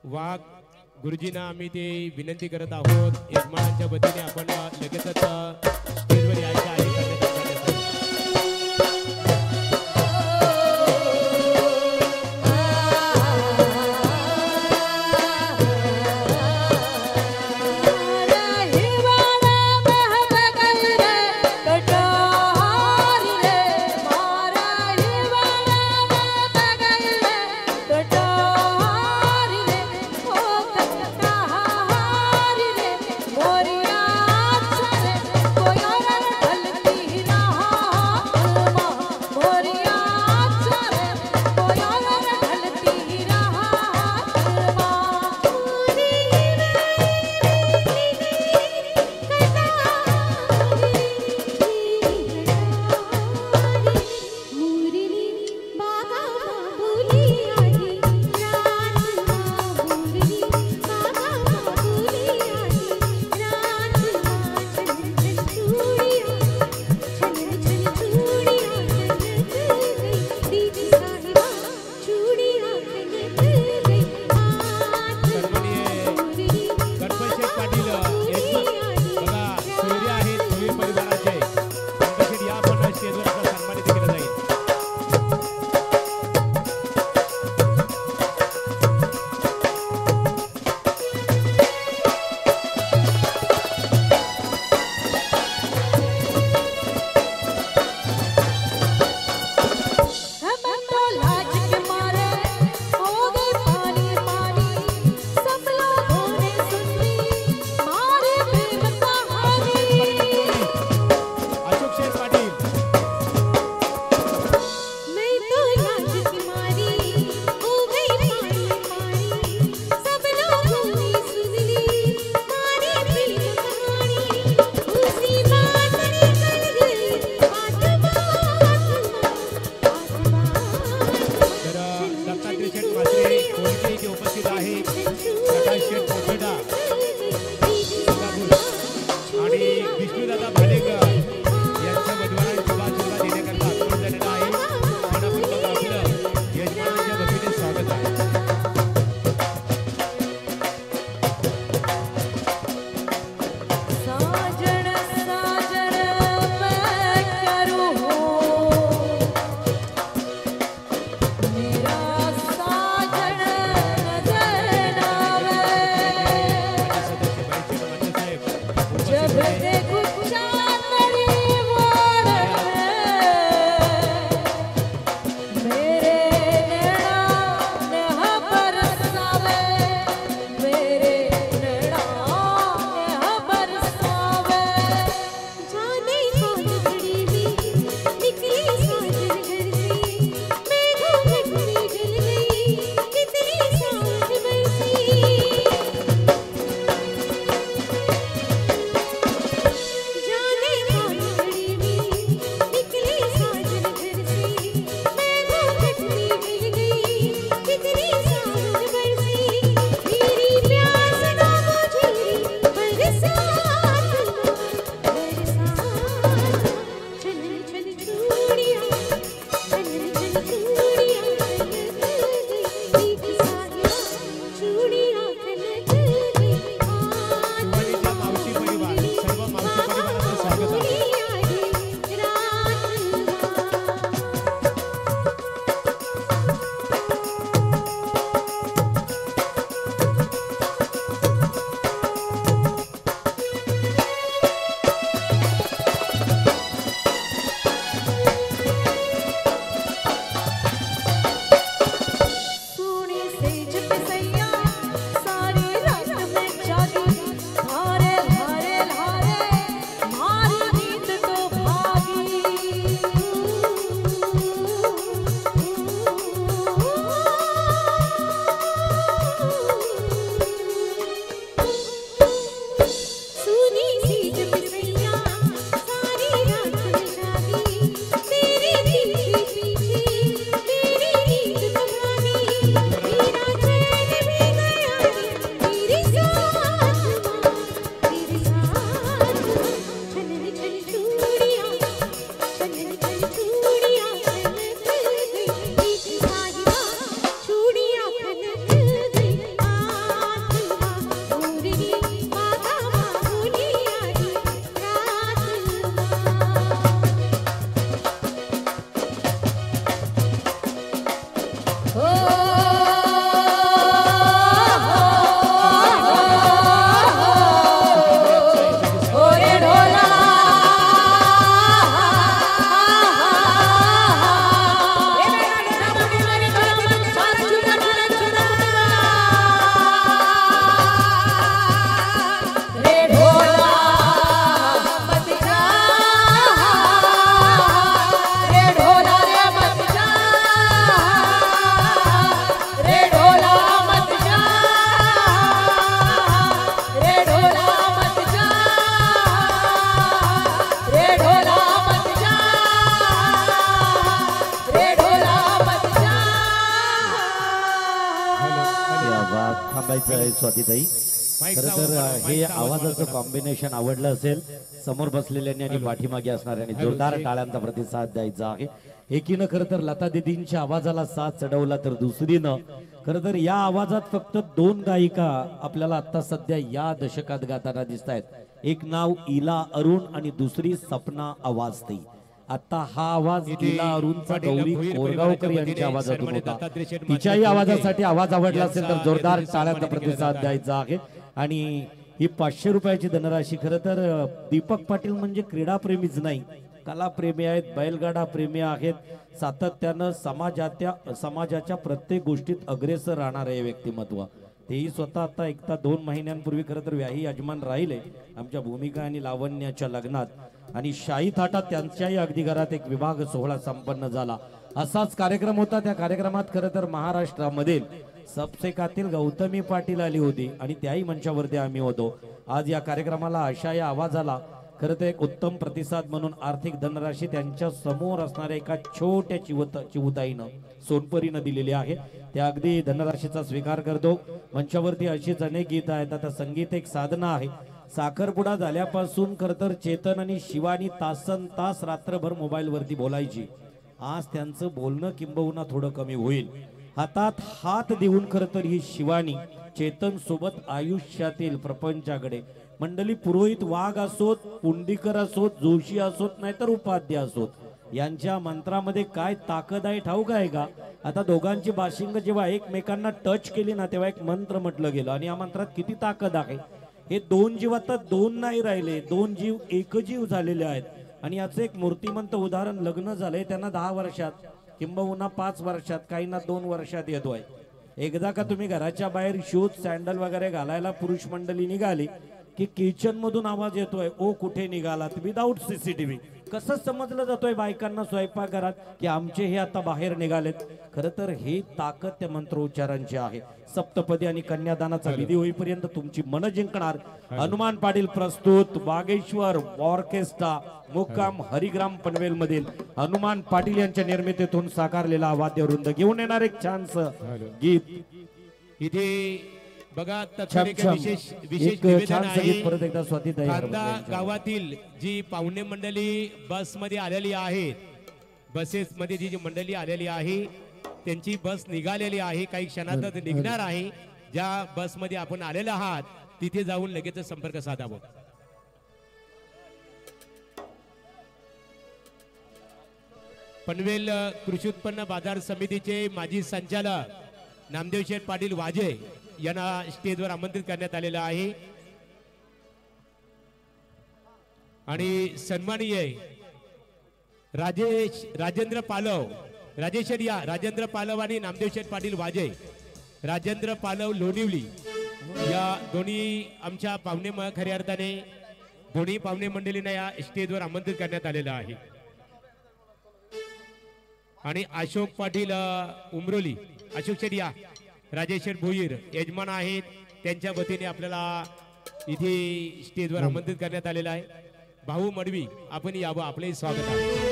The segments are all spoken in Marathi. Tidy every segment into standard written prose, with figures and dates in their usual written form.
वाघ गुरुजींना आम्ही ते विनंती करत आहोत यजमानांच्या वतीने आपण लगेचच स्टेजवर यायचं आहे स्वातीताई खरं तर हे आवाजाचं कॉम्बिनेशन आवडलं असेल समोर बसलेल्यांनी आणि पाठीमागे असणाऱ्यांनी जोरदार टाळ्यांचा प्रतिसाद द्यायचा आहे. एकीनं खरं तर लता दीदींच्या आवाजाला साथ चढवला तर दुसरीनं खरं तर या आवाजात फक्त 2 गायिका आपल्याला आता सध्या या दशकात गाताना दिसत आहेत. एक नाव इला अरुण आणि दुसरी सपना आवाजते. आता हा आवाज इला अरुणचा गौरी कोरगावकर यांच्या आवाजातून होता. तिच्याही आवाजासाठी आवाज आवडला असेल तर जोरदार टाळ्यांचा प्रतिसाद द्यायचा आहे. आणि ही 500 रुपयाची धनराशी खरं तर दीपक पाटील म्हणजे क्रीडाप्रेमीच नाही, कलाप्रेमी आहेत, बैलगाडा प्रेमी आहेत, सातत्यानं समाजाच्या प्रत्येक गोष्टीत अग्रेसर राहणारे व्यक्तिमत्व. तेही स्वतः आता 1-2 महिन्यांपूर्वी खरं तर व्याही यजमान राहिले आमच्या भूमिका आणि लावण्याच्या लग्नात. आणि शाही थाटात त्यांच्याही अगदी घरात एक विभाग सोहळा संपन्न झाला. असाच कार्यक्रम होता. त्या कार्यक्रमात खरं तर महाराष्ट्रामधील सबसेकातील गौतमी पाटील आली होती आणि त्याही मंचावरती आम्ही होतो. आज या कार्यक्रमाला अशा या आवाजाला खरं तर एक उत्तम प्रतिसाद म्हणून आर्थिक धनराशी त्यांच्या समोर असणाऱ्या एका छोट्या चिवताईनं सोनपरीनं दिलेली आहे. त्या अगदी धनराशीचा स्वीकार करतो. मंचावरती अशीच अनेक गीत आहेत. आता संगीत एक साधना आहे. साखरपुडा झाल्यापासून खरं तर चेतन आणि शिवानी तासन तास रात्रभर मोबाईल वरती बोलायची. आज त्यांचं बोलणं किंबहुना थोडं कमी होईल. हातात हात देऊन खरं तर ही शिवानी चेतन सोबत आयुष्यातील प्रपंचाकडे मंडळी पुरोहित वाघ असोत, पुंडीकर असोत, जोशी असोत, नाहीतर उपाध्य असोत, यांच्या मंत्रामध्ये काय ताकद आहे ठाऊक आहे का? आता दोघांची बाशिंग जेव्हा एकमेकांना टच केली ना तेव्हा एक मंत्र म्हटलं गेलं आणि या मंत्रात किती ताकद आहे. हे 2 जीव आता 2 नाही राहिले, 2 जीव एकजीव झालेले आहेत. आणि याचं एक मूर्तिमंत उदाहरण लग्न झालंय त्यांना 10 वर्षात किंबहुना 5 वर्षात, काहींना 2 वर्षात येतोय. एकदा का तुम्ही घराच्या बाहेर शूज सँडल वगैरे घालायला पुरुष मंडळी निघाली की किचन मधून आवाज येतोय, ओ कुठे निघालात, विदाऊट सीसीटीव्ही. कसं समजलं जातोय बायकांना स्वयंपाकघरात की आमचे हे आता बाहेर निघालेत. खरं तर हे ताकद त्या मंत्रोच्चारांची आहे. सप्तपदी आणि कन्यादानाचा विधी होईपर्यंत तुमची मन जिंकणार हनुमान पाटील प्रस्तुत वागेश्वर ऑर्केस्ट्रा मुक्काम हरिग्राम पनवेल मधील हनुमान पाटील यांच्या निर्मितीतून साकारलेला वाद्यवृंद घेऊन येणार एक छानसं गीत. इथे बघा विशेष निवेदन आहे. परत एकदा स्वातीताई गावातील जी पाहुणे मंडळी बस मध्ये आलेली आहेत, बसेस मध्ये जी मंडळी आलेली आहे त्यांची बस निघालेली आहे, काही क्षणातच निघणार आहे. ज्या बस मध्ये आपण आलेला आहात तिथे जाऊन लगेच संपर्क साधावा. पनवेल कृषी उत्पन्न बाजार समितीचे माजी संचालक नामदेव शेठ पाटील वाजे यांना स्टेजवर आमंत्रित करण्यात आलेलं आहे. आणि सन्माननीय राजेंद्र पालव, राजेश या राजेंद्र पालव आणि नामदेव शेठ पाटील वाजे, राजेंद्र पालव लोणिवली या दोन्ही आमच्या पाहुणे खऱ्या अर्थाने दोन्ही पाहुणे मंडळींना या स्टेजवर आमंत्रित करण्यात आलेलं आहे. आणि अशोक पाटील उमरोली, अशोक शेठ या, राजेश शेठ भोईर यजमान आहेत, त्यांच्या वतीने आपल्याला इथे स्टेजवर आमंत्रित करण्यात आलेलं आहे. भाऊ मडवी आपण यावं, आपले स्वागत आहे.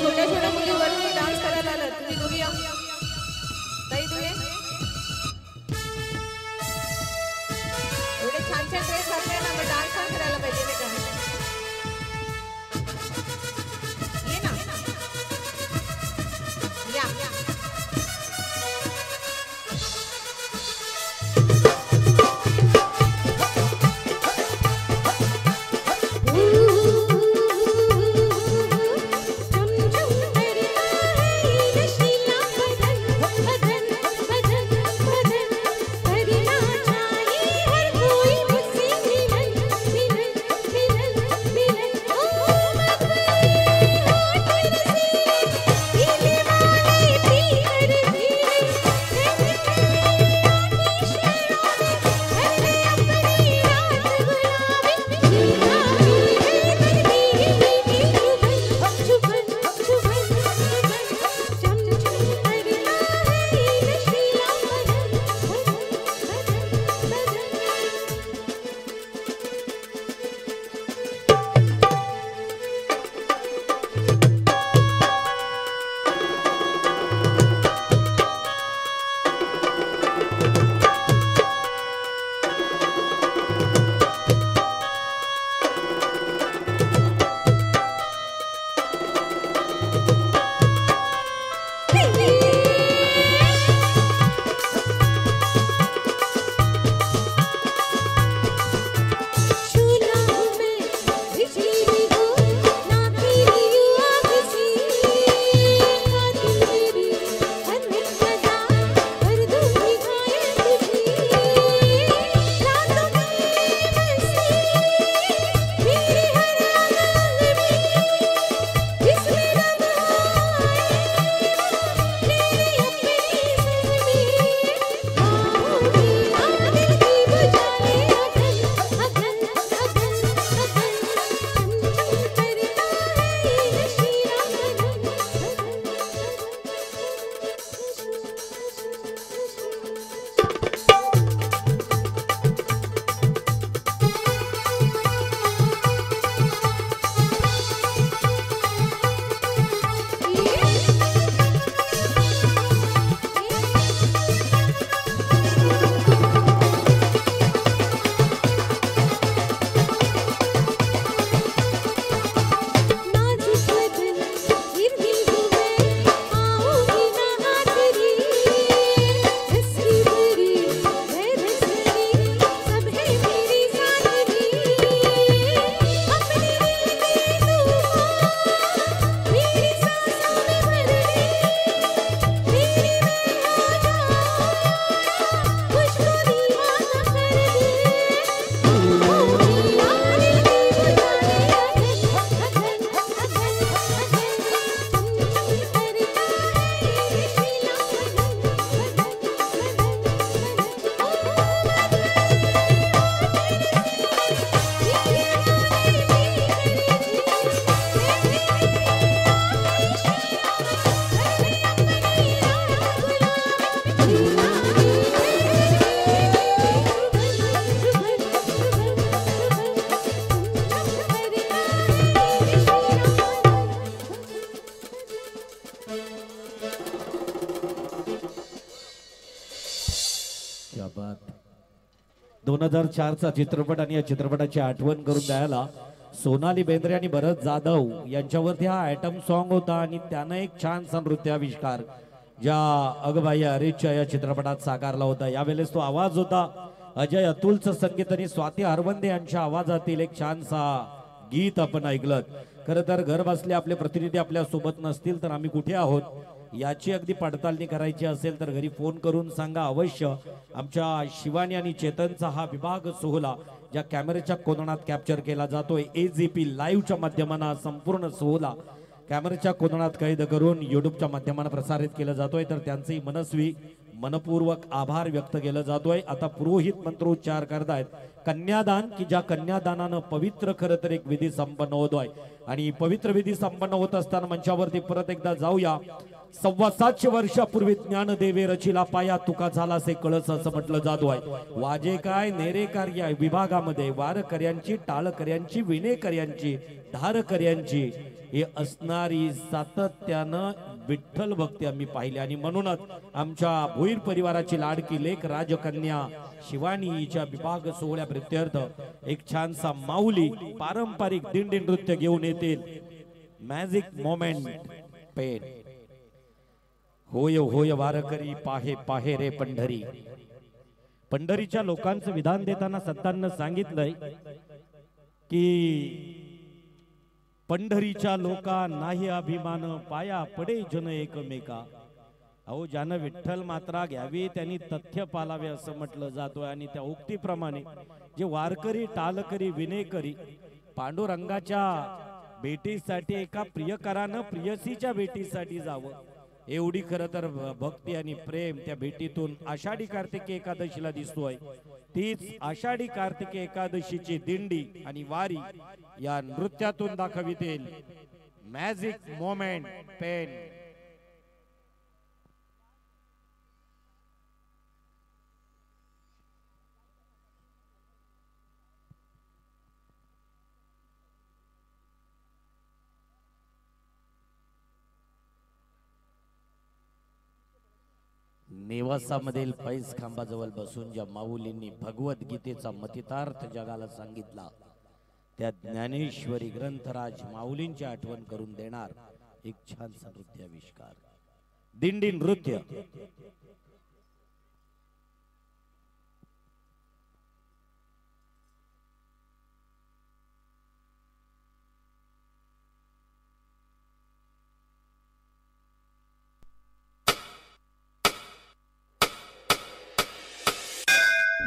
छोट्या छोट्या मुली वरती डान्स करायला आलं. तुम्ही दोघी या ताई, तुम्ही एवढे छान छान ड्रेस घातले ना, मग डान्स पण करायला पाहिजे नाही का? ये ना या 2004चा चित्रपट आणि या चित्रपटाची आठवण करून द्यायला सोनाली बेंद्रे आणि भरत जाधव यांच्यावरती हा आयटम सॉन्ग होता आणि त्यानं एक छानसा नृत्याविष्कार ज्या अगबाई अरेच्या या चित्रपटात साकारला होता. यावेळेस तो आवाज होता अजय अतुलचं संगीत आणि स्वाती हरवंदे यांच्या आवाजातील एक छानसा गीत आपण ऐकलं. खरं तर घर बसले आपले प्रतिनिधी आपल्या सोबत नसतील तर आम्ही कुठे आहोत याची अगदी पडताळणी करायची असेल तर घरी फोन करून सांगा अवश्य. आमच्या शिवानी आणि चेतनचा हा विभाग सोहळा ज्या कॅमेऱ्याच्या कोनात कॅप्चर केला जातोय AZP लाईव्हच्या माध्यमाने संपूर्ण सोहळा कॅमेऱ्याच्या कोनात कैद करून युट्यूबच्या माध्यमाने प्रसारित केला जातोय तर त्यांचेही मनस्वी मनपूर्वक आभार व्यक्त केला जातोय. आता पुरोहित मंत्रोच्चार करतायत कन्यादान की ज्या कन्यादानानं पवित्र खरं तर एक विधी संपन्न होतोय आणि पवित्र विधी संपन्न होत असताना मंचावरती परत एकदा जाऊया. 725 वर्षापूर्वी ज्ञानदेवे रचिला पाया तुका झाला से कळस असं म्हटलं जातोय. वाजे काय नेरेकार या विभागामध्ये वारकऱ्यांची टाळकऱ्यांची विणेकऱ्यांची धारकऱ्यांची हे असणारी सातत्यानं विठ्ठल भक्ती आम्ही पाहिली आणि म्हणूनच आमच्या भोईर परिवाराची लाडकी लेख राजकन्या शिवानीच्या विभाग सोहळ्या प्रित्यर्थ एक छानसा माऊली पारंपरिक दिंडी नृत्य घेऊन येतील. मॅजिक मोमेंट पेन होय होय वारकरी पाहे पाहे रे पंढरी. पंढरीच्या लोकांचं विधान देताना संतांना सांगितलंय की पंढरीच्या लोका नाही अभिमान पाया पडे जन एकमेका. अहो ज्यानं विठ्ठल मात्रा घ्यावी त्यांनी तथ्य पालावे असं म्हटलं जातोय आणि त्या उक्तीप्रमाणे जे वारकरी टालकरी विनेकरी पांडुरंगाच्या भेटीसाठी एका प्रियकरानं प्रियसीच्या भेटीसाठी जावं एवढी खरं तर भक्ती आणि प्रेम त्या भेटीतून आषाढी कार्तिकी एकादशीला दिसतोय. तीच आषाढी कार्तिकी एकादशीची दिंडी आणि वारी या नृत्यातून दाखवितील. Magic moment pen. नेवासामधील पैस खांबाजवळ बसून ज्या माऊलींनी भगवद्गीतेचा मतितार्थ जगाला सांगितला त्या ज्ञानेश्वरी ग्रंथराज माऊलींची आठवण करून देणार एक छानसा नृत्याविष्कार दिंडी नृत्य.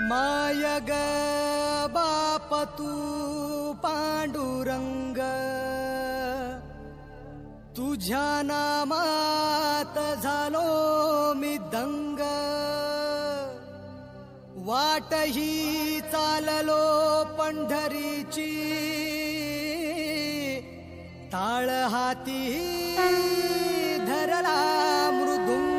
मायग बाप तू पांडुरंग तुझ्या नामात झालो मी दंग. वाटही चाललो पंढरीची ताळ हाती धरला मृदुंग.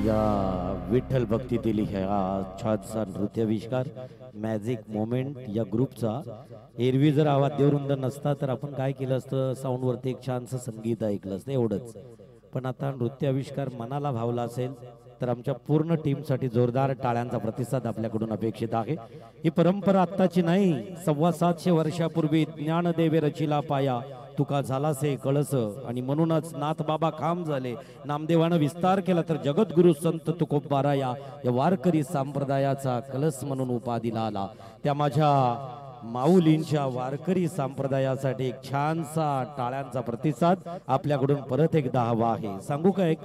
या विठ्ठल भक्तीतील ह्या छानसा नृत्याविष्कार मॅजिक मोमेंट या ग्रुपचा एरवी जर आवाज देवरुंद नसता तर आपण काय केलं असतं, साऊंडवरती एक छानसं संगीत ऐकलं असतं एवढंच. पण आता नृत्याविष्कार मनाला भावला असेल तर आमच्या पूर्ण टीमसाठी जोरदार टाळ्यांचा प्रतिसाद आपल्याकडून अपेक्षित आहे. ही परंपरा आत्ताची नाही, 725 वर्षापूर्वी ज्ञानदेवे रचिला पाया, तुका झालासे कळस, आणि म्हणूनच नाथ बाबा खाम झाले, नामदेवानं विस्तार केला तर जगद्गुरु संत तुकोबाराया या वारकरी संप्रदायाचा कलस म्हणून उपाधीला आला. त्या माझ्या माऊलींच्या वारकरी संप्रदायासाठी एक छानसा टाळ्यांचा प्रतिसाद आपल्याकडून परत एकदा हवा आहे. सांगू का, एक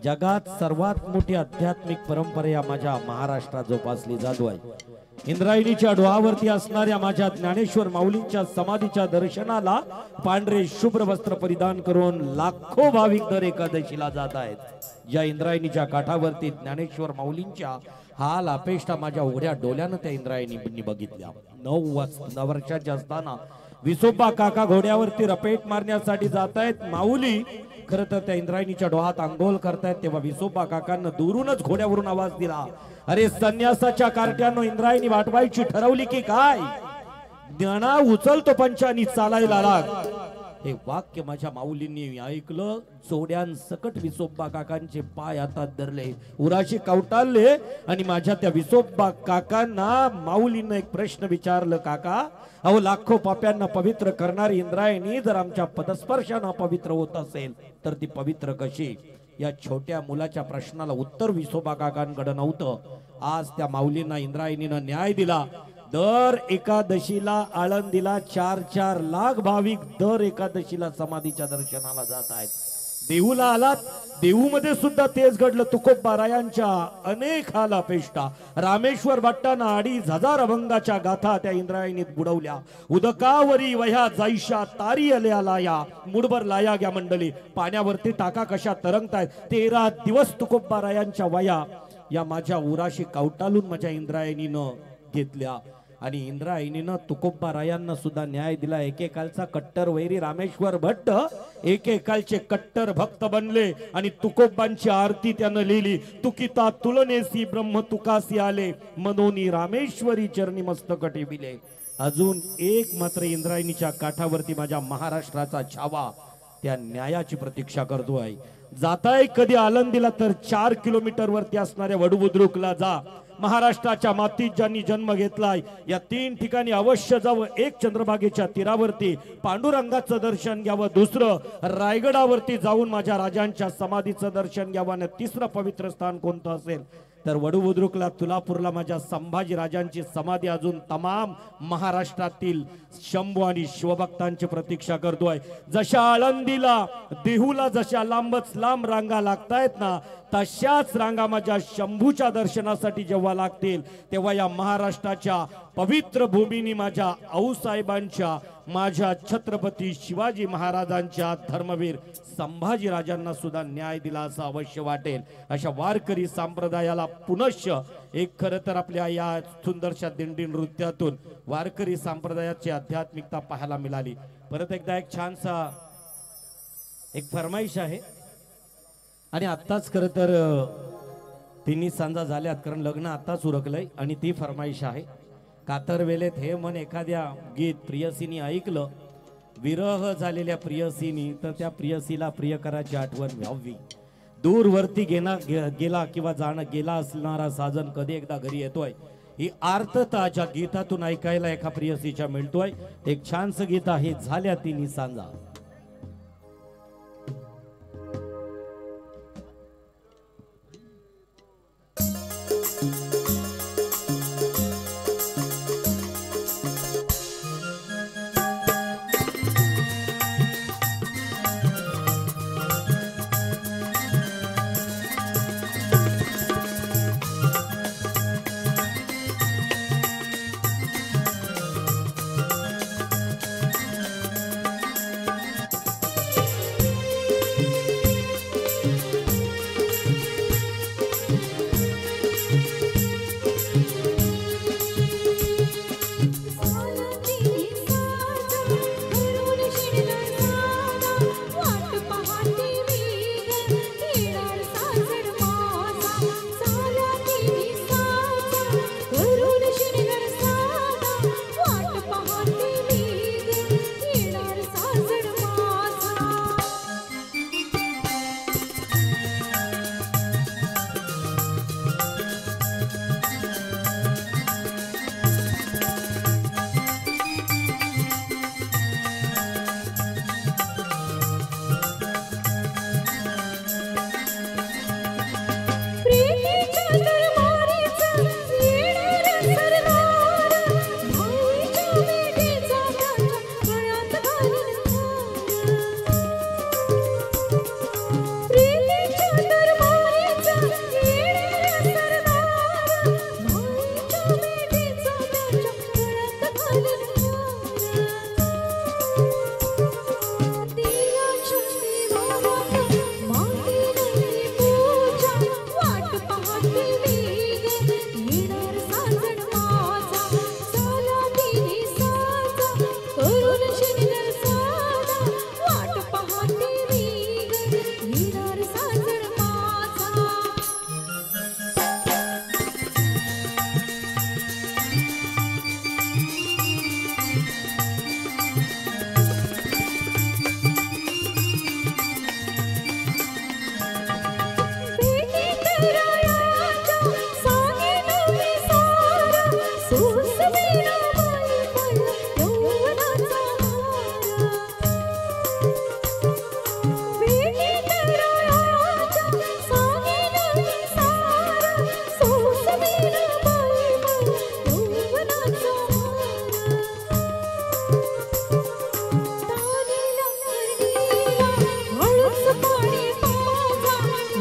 जगात सर्वात मोठी आध्यात्मिक परंपरा या माझ्या महाराष्ट्रात जोपासली जातो आहे. इंद्रायणीच्या डोहावरती असणाऱ्या माझ्या ज्ञानेश्वर माऊलींच्या समाधीच्या दर्शनाला पांढरे शुभ्र वस्त्र परिधान करून लाखो भाविक दर एकादशीला जात आहेत. ज्या इंद्रायणीच्या काठावरती ज्ञानेश्वर माऊलींच्या हाल अपेष्टा माझ्या उघड्या डोळ्यानं त्या इंद्रायणींनी बघितल्या. 9 वर्षाच्या असताना विसोबा काका घोड्यावरती रपेट मारण्यासाठी जात आहेत. माऊली खरं तर त्या इंद्रायणीच्या डोहात आंघोळ करतायत तेव्हा विसोबा काकांना दूरूनच घोड्यावरून आवाज दिला, अरे संन्यासाच्या कार्ट्यानं इंद्रायणी वाटवायची ठरवली की काय, ज्ञाना उचलतो पंचानी चालायला लाग. हे वाक्य माझ्या माऊलींनी ऐकलं. जोड्यान सकट विसोबा काकांचे पाय हातात धरले, उराशी कवटाळले आणि माझ्या त्या विसोबा काकांना माऊलींना एक प्रश्न विचारलं, काका अहो लाखो पाप्यांना पवित्र करणारी इंद्रायणी जर आमच्या पदस्पर्शानं पवित्र होत असेल तर ती पवित्र कशी? या छोट्या मुलाच्या प्रश्नाला उत्तर विसोबा काकांकडे नव्हतं. आज त्या माऊलींना इंद्रायणीनं न्याय दिला. दर एकादशीला आळंदीला 4-4 लाख भाविक दर एकादशीला समाधीच्या दर्शनाला जात आहेत. देहूला आलात, देहूमध्ये सुद्धा तेच घडलं. तुकोबारायांच्या अनेक हाल अपेष्टा, रामेश्वर भट्टांना 2,500 अभंगाच्या गाथा त्या इंद्रायणीत बुडवल्या. उदकावरी वह्या जाईशा तारी आल्या लाया, मुडभर लाया ग्या मंडळी, पाण्यावरती टाका कशा तरंगतायत. 13 दिवस तुकोबारायांच्या वया या माझ्या उराशी कवटाळून माझ्या इंद्रायणीनं घेतल्या आणि इंद्रायणीनं तुकोबारायांना सुद्धा न्याय दिला. एकेकालचा कट्टर वैरी रामेश्वर भट्ट एकेकालचे कट्टर भक्त बनले आणि तुकोबांची आरती त्यानं लिहिली. तुकिता तुलनेसी ब्रह्म तुकासी आले, मनोनी रामेश्वरी चरणी मस्तक ठेविले. अजून एक मात्र इंद्रायणीच्या काठावरती माझ्या महाराष्ट्राचा छावा त्या न्यायाची प्रतीक्षा करतो आहे. जाताय कधी आळंदीला तर 4 किलोमीटर वरती असणाऱ्या वडुबुद्रुकला जा. महाराष्ट्राच्या मातीत ज्यांनी जन्म घेतलाय या 3 ठिकाणी अवश्य जावं. एक चंद्रभागेच्या तीरावरती पांडुरंगाचं दर्शन घ्यावं, दुसरं रायगडावरती जाऊन माझ्या राजांच्या समाधीचं दर्शन घ्यावं आणि तिसरं पवित्र स्थान कोणतं असेल तर वडुबुद्रुकला तुलापूरला माझ्या संभाजी राजांची समाधी अजून तमाम महाराष्ट्रातील शंभू आणि शिवभक्तांची प्रतीक्षा करतोय. जशा आळंदीला देहूला जशा लांबच लांब रांगा लागतायत ना, तशाच रांगा माझ्या शंभूच्या दर्शनासाठी जेव्हा लागतील तेव्हा या महाराष्ट्राच्या पवित्र भूमीनी माझ्या आऊसाहेबांच्या, माझ्या छत्रपती शिवाजी महाराजांच्या, धर्मवीर संभाजी राजांना सुद्धा न्याय दिला असं अवश्य वाटेल. अशा वारकरी संप्रदायाला पुनश्च एक खरं तर आपल्या या सुंदरशा दिंडी नृत्यातून वारकरी संप्रदायाची आध्यात्मिकता पाहायला मिळाली. परत एकदा एक छानसा एक फरमाईश आहे आणि आत्ताच खरं तर 3 सांजा झाल्यात कारण लग्न आत्ताच उरकलंय आणि ती फरमाईश आहे. कातर वेळेत हे मन एखाद्या गीत प्रियसीनी ऐकलं, विरह झालेल्या प्रियसीनी, तर त्या प्रियसीला प्रियकराची आठवण व्हावी. दूरवरती गेला किंवा गेला असणारा साजन कधी एकदा घरी येतोय ही आर्तता ज्या गीतातून ऐकायला एका प्रियसीच्या मिळतोय. एक छानसं गीत आहे, झाल्या 3 सांजा.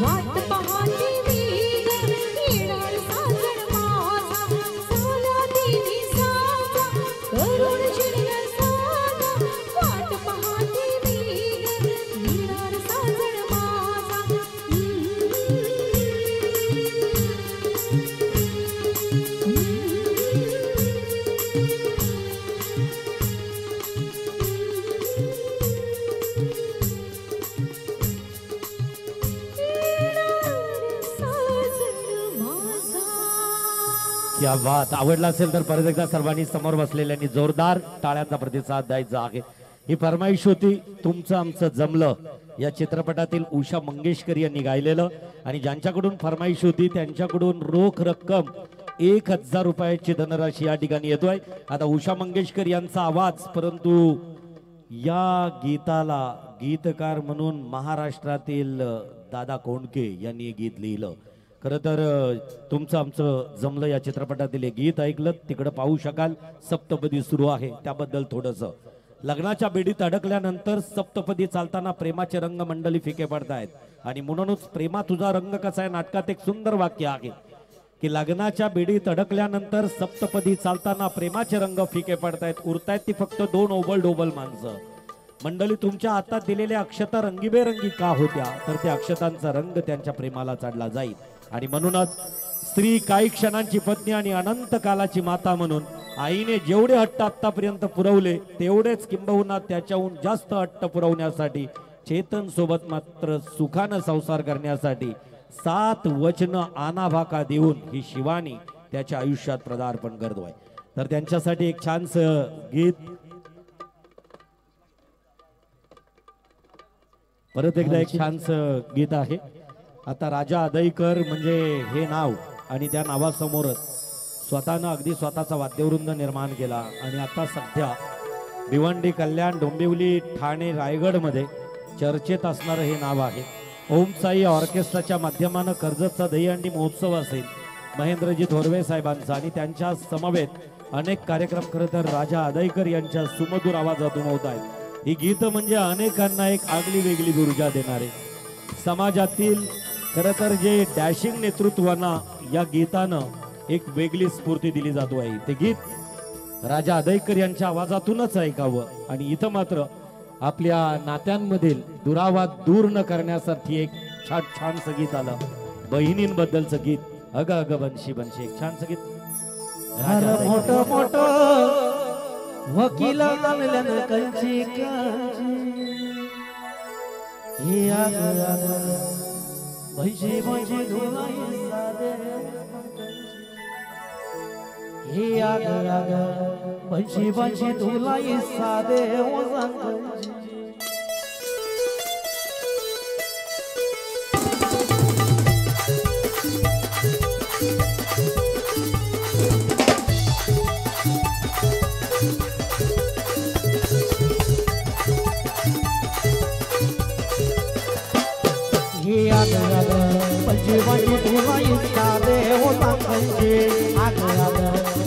वाट पाहते मी ग येणार साजण माझा साला देवी साजा करून शिरणार साजा वाट पाहते मी ग येणार साजण माझा क्या बात. आवडला असेल तर परत एकदा सर्वांनी समोर बसलेल्यांनी जोरदार टाळ्यांचा प्रतिसाद द्यायचा आहे. ही फरमाईश होती तुमचं आमचं जमलं या चित्रपटातील उषा मंगेशकर यांनी गायलेलं आणि ज्यांच्याकडून फरमाईश होती त्यांच्याकडून रोख रक्कम 1000 रुपयाची धनराशी या ठिकाणी येतोय. आता उषा मंगेशकर यांचा आवाज, परंतु या गीताला गीतकार म्हणून महाराष्ट्रातील दादा कोंडके यांनी हे गीत लिहिलं. खरं तर तुमचं आमचं जमलं या चित्रपटातील एक गीत ऐकलं तिकडं पाहू शकाल. सप्तपदी सुरू आहे त्याबद्दल थोडंसं. लग्नाच्या बेडीत अडकल्यानंतर सप्तपदी चालताना प्रेमाचे रंग मंडळी फिके पडतायत आणि म्हणूनच प्रेमा तुझा रंग कसा आहे नाटकात एक सुंदर वाक्य आहे की लग्नाच्या बेडीत अडकल्यानंतर सप्तपदी चालताना प्रेमाचे रंग फिके पडतायत. उरतायत ती फक्त 2 ओबल डोबल माणसं. मंडळी तुमच्या हातात दिलेल्या अक्षता रंगीबेरंगी का होत्या तर त्या अक्षतांचा रंग त्यांच्या प्रेमाला चढला जाईल. आणि म्हणूनच स्त्री काही क्षणांची पत्नी आणि अनंत कालाची माता म्हणून आईने जेवढे हट्ट आतापर्यंत पुरवले तेवढेच किंबहुना त्याच्याहून जास्त हट्ट पुरवण्यासाठी चेतन सोबत मात्र सुखानं संसार करण्यासाठी 7 वचन आनाभाका देऊन ही शिवानी त्याच्या आयुष्यात पदार्पण करतोय. तर त्यांच्यासाठी एक छानसं गीत परत एकदा एक छानसं गीत आहे. आता राजा अदईकर म्हणजे हे नाव आणि त्या नावासमोरच स्वतःनं अगदी स्वतःचा वाद्यवृंद निर्माण केला आणि आता सध्या भिवंडी, कल्याण, डोंबिवली, ठाणे, रायगडमध्ये चर्चेत असणारं हे नाव आहे. ओम साई ऑर्केस्ट्राच्या माध्यमानं कर्जतचा दहीहंडी महोत्सव असेल महेंद्रजी थोरवे साहेबांचा आणि त्यांच्या समवेत अनेक कार्यक्रम खरं तर राजा अदईकर यांच्या सुमधुर आवाजातून होत आहेत. ही गीत म्हणजे अनेकांना एक आगली वेगळी ऊर्जा देणारे समाजातील खरं तर जे डॅशिंग नेतृत्वांना या गीतानं एक वेगळी स्फूर्ती दिली जातो आहे. ते गीत राजा अदईकर यांच्या आवाजातूनच ऐकावं आणि इथं मात्र आपल्या नात्यांमधील दुरावा दूर न करण्यासाठी एक छानसं गीत आलं. बहिणींबद्दलचं गीत. अग अग बनशी बनशी एक छानसं गीत. मोठं मोठं वकील आणल्यानं कंची हे आग आग भैशी भैशी धुलाई सादे हे आग आग भैशी भैशी धुलाई सादे पंची पंची तुला इस्ता दे हो सांगायचे आग आग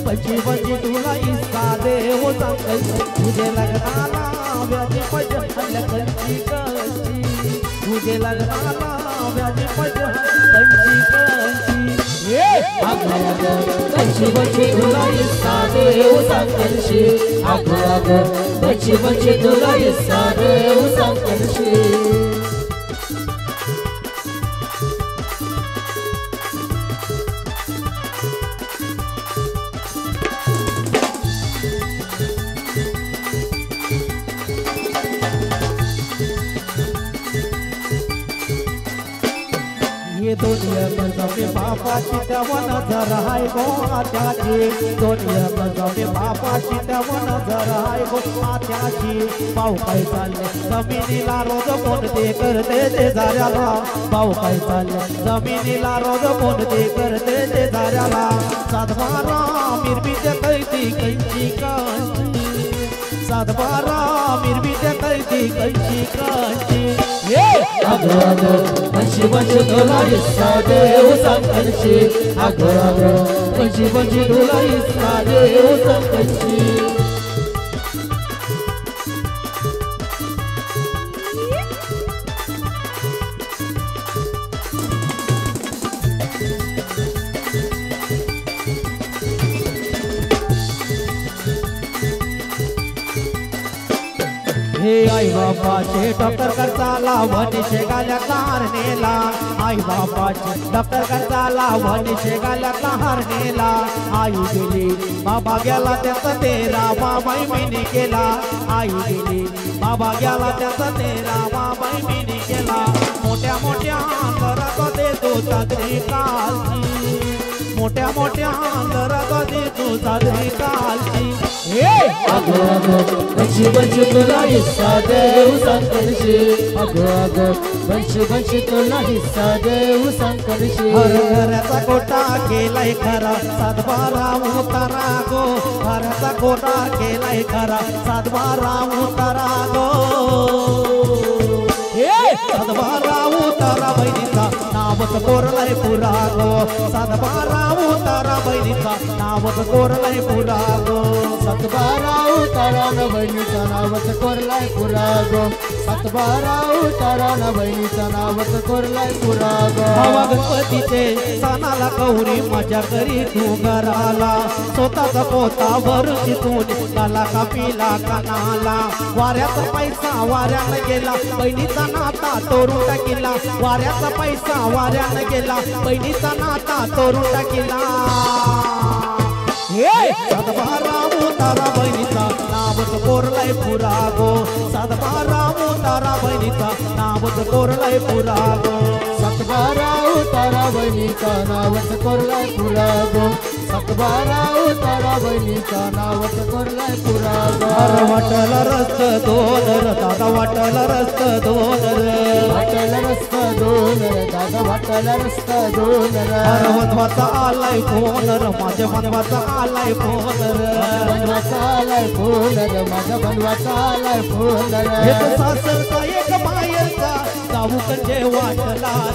पंची पंची तुला इस्ता दे हो सांगायचे तुझे लग्नाला व्याजी पज कंची कंची तुझे लग्नाला व्याजी पज कंची कंची आग आग पंची पंची तुला इस्ता दे हो सांगायचे आग आग पंची पंची तुला इस्ता दे हो सांगायचे दुनिया में बापा चितव नजर है गो आत्याची दुनिया में बापा चितव नजर है गो आत्याची भाऊ काय चालले जमिनीला रोज कोण ते करते ते झाल्याला भाऊ काय चालले जमिनीला रोज कोण ते करते ते झाल्याला सातबारा मिरबीच्या कैती कैची कांची सातबारा मिरबीच्या कैती कैची कांची आग आग पंची पंची तुला इस्ता दे हो सांगायचे आग आग पंची पंची तुला इस्ता दे हो सांगायचे हे आई बापाचे डॉक्टर करताला वनिशे गाल्यातला हरणेला आई बापाचे डॉक्टर करताला वनिशे गाल्यातला हरणेला आई गेली बाबा गेला त्याचा तेरा बाबाई मीनी केला आई गेली बाबा गेला त्याचा तेरा बाबाई मीनी केला मोठ्या मोठ्या घरात देतो चादरी कालची मोठ्या मोठ्या घरात देतो चादरी कालची अगो अगो बंशी बंशी तुला हिस्सा देऊ संकटशी अगो अगो बंशी तुला हिस्सा देऊ संकटशी घराचा कोटा केलाय खरा सातबारा उतारा गो घराचा कोटा केलाय खरा सातबारा उतारा गो सातबारा उतारा बहिणीचा नावच कोरलाय पुरा गो सातबारा उतारा बहिणीचा नावच कोरलाय पुरा गो सातबारा उतारा न बहिणीचा नावच कोरलाय पुरा गो सातबारा उतारा न बहिणीचा नावच कोरलाय पुरा गो हवा गणपतीचे सणाला गौरी मजा करी तू घराला स्वतःचा पोता भरून शिकून काला कापीला कानाला वाऱ्याचा पैसा वाऱ्यानं गेला बहिणीचा नाता तोरून टाकीला वाऱ्याचा पैसा वाऱ्यानं गेला बहिणीचा नाता तोरून टाकीला सातबारा उतारा बहिणीचा नावच कोरलाय पुरा गो सातबारा उतारा बहिणीचा नावच कोरलाय पुरा गो सातबारा उतारा बहिणीचा नावच कोरलाय पुरा गो सातबारा उतारा बहिणीचा नावच कोरलाय पुरा गो वाटल रस्त दोन दादा वाटल रस्त दोन वाटल रस्त दोन दादा वाटल रस्त दोन वनवाचा आलाय फोन माझ्या वनवाचा आलाय फोन बनवाचा आलाय फोन माझ्या बनवाचा आलाय फोन एक सासरचा एक बाहेरचा जाऊ कचे वाटलार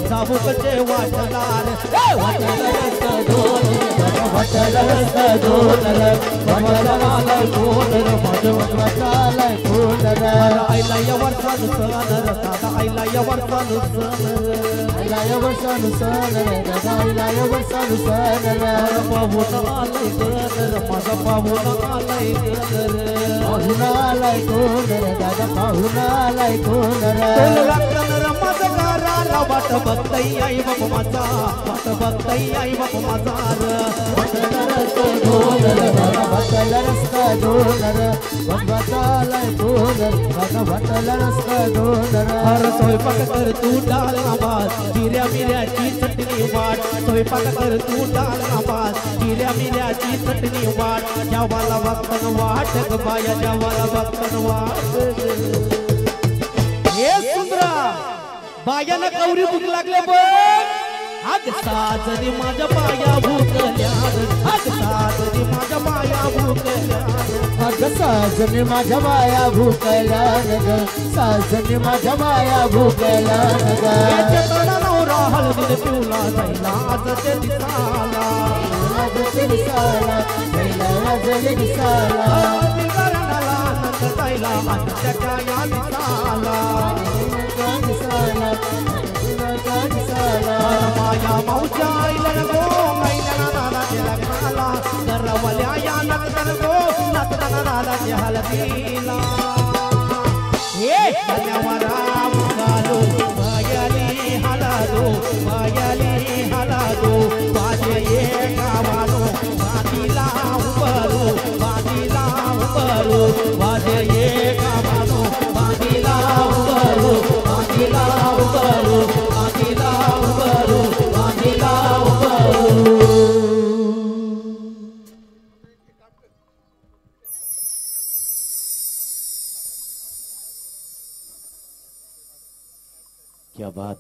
जाऊ कचे वाटलार वाटल रस्त दोन वाटल रस्त दोन बनवाचा आलाय फोन माझ्या बनवाचा आलाय फोन आईला या वर्षानु सण दादा आईला या वर्षानु सण आईला या वर्षानु सण दादा आईला या वर्षानु सण पाहून आलाय घर माझा पाहून आलाय घर पाहून आलाय कोण दादा पाहून आलाय कोण माझं घराला वाट बघताई आई बाप माझा वाट बघताई आई बाप माझा वाटला रस्ता दोनर बनवाचा आलाय फोनर दादा वाटला रस्ता दोनर हर स्वयंपाक कर तू डाल आवाज जिऱ्या मिऱ्याची चटणी वाट स्वयंपाक कर तू डाल आवाज जिऱ्या मिऱ्याची चटणी वाट जेवाला बघतन वाट ग बाया जेवाला बघतन वाट हे सुंदरा बायाला कवरी भूक लागले बघ अग साजरी माझ्या बाया भूकल्या अग साजरी माझ्या बाया भूकल्या अग साजनी माझ्या बाया भूकल्या ग साजनी माझ्या बाया भूकल्या ग नवरा हळदीने पिवला जायला आज ते दिसाला आज ते दिसाला आज ते दिसाला दिवारणाला आनंद जायला आनंदाच्या या दिसाला माया माऊच्या आईला गो मैदाना दादाच्या लग्नाला गरवल्या या नकदन गो नकदन दादाच्या हलदीला हे कन्यावरा मुगालो बायाली हलालो बाजे ये गावालो बाजीला उबरो बाजे ये गावालो बाजीला उबरो क्या बात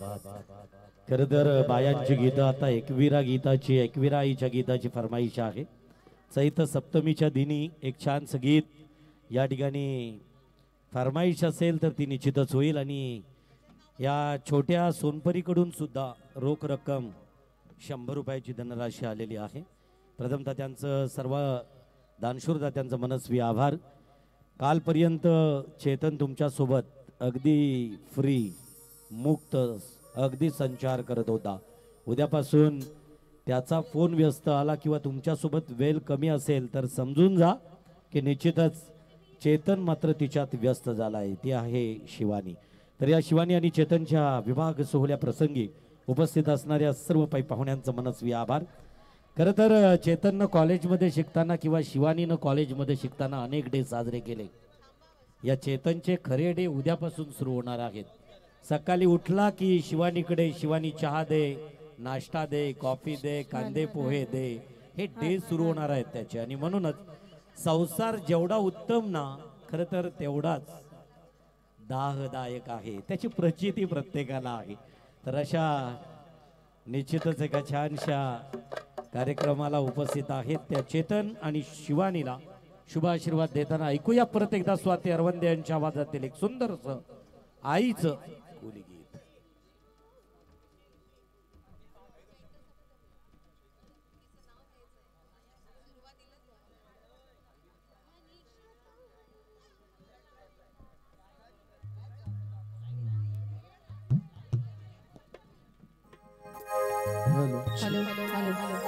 खरं तर बायांची गीतं आता एकविरा गीताची एकविरा आईच्या गीताची फरमाईश आहे चैत सप्तमीच्या दिनी एक छानसं गीत या ठिकाणी फरमाईश असेल तर ती निश्चितच होईल आणि या छोट्या सोनपरीकडून सुद्धा रोख रक्कम 100 रुपयाची धनराशी आलेली आहे प्रथमतः त्यांचं सर्व दानशूर दात्यांचं मनस्वी आभार कालपर्यंत चेतन तुमच्यासोबत अगदी फ्री मुक्त अगदी संचार करत होता उद्यापासून त्याचा फोन व्यस्त आला किंवा तुमच्यासोबत वेळ कमी असेल तर समजून जा की निश्चितच चेतन मात्र तिच्यात व्यस्त झाला आहे, ती आहे शिवानी. तर या शिवानी आणि चेतनच्या विवाह सोहळ्या प्रसंगी उपस्थित असणाऱ्या सर्व पाहुण्यांचं मनस्वी आभार. खरं तर चेतननं कॉलेजमध्ये शिकताना किंवा शिवानीनं कॉलेजमध्ये शिकताना अनेक डे साजरे केले. या चेतनचे खरे डे उद्यापासून सुरू होणार आहेत. सकाळी उठला की शिवानीकडे शिवानी चहा दे, नाश्ता दे, कॉफी दे, कांदे पोहे दे, हे डे सुरू होणार आहेत त्याचे. आणि म्हणूनच संसार जेवढा उत्तम ना खरं तर तेवढाच दाहदायक आहे, त्याची प्रचिती प्रत्येकाला आहे. तर अशा निश्चितच एका छानशा कार्यक्रमाला उपस्थित आहेत त्या चेतन आणि शिवानीला शुभ आशीर्वाद देताना ऐकूया परत एकदा स्वाती अरवंदे यांच्या आवाजातील एक सुंदरसं आईचं कोली गीत. हॅलो हॅलो हॅलो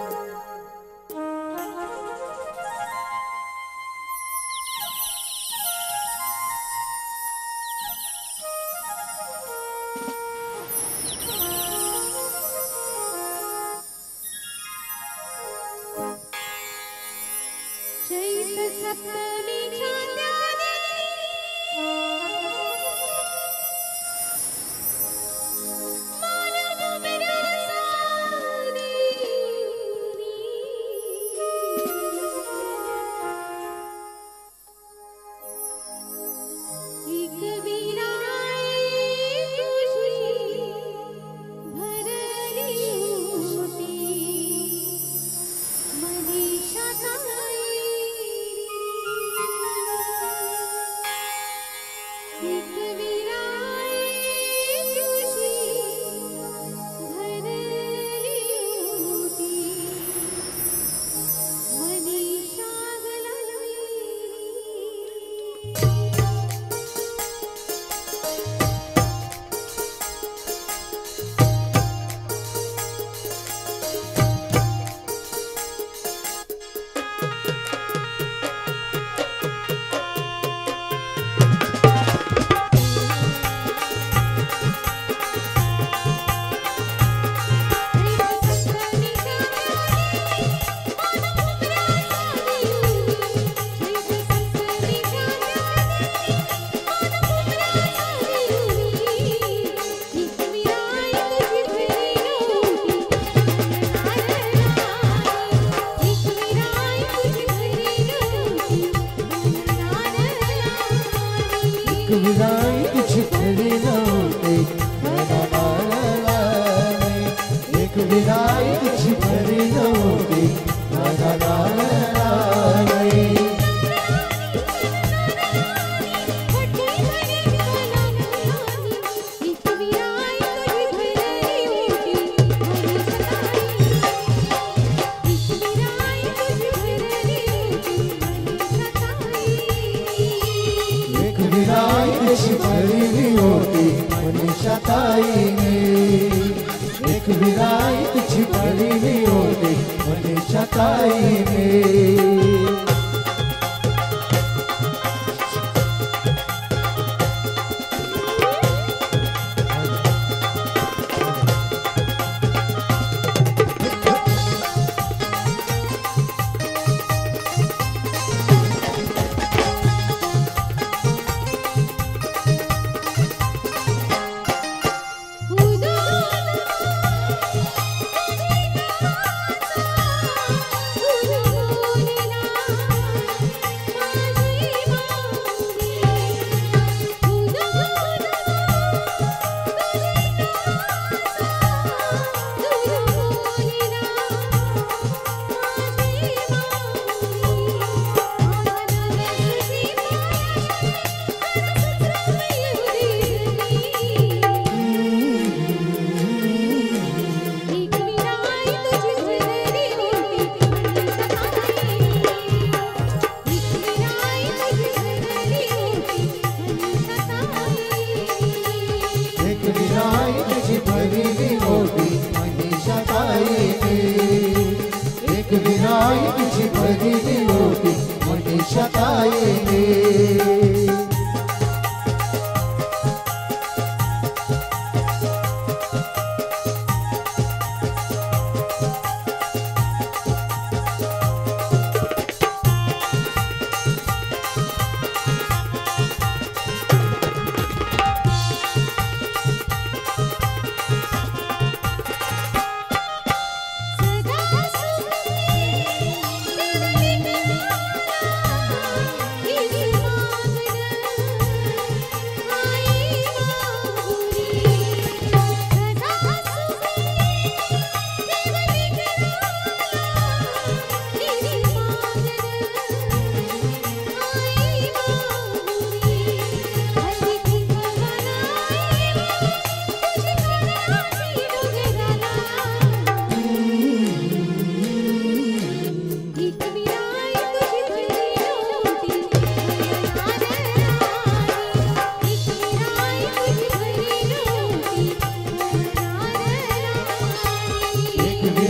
एक विनायक जी भरी होती मनीषा ताईने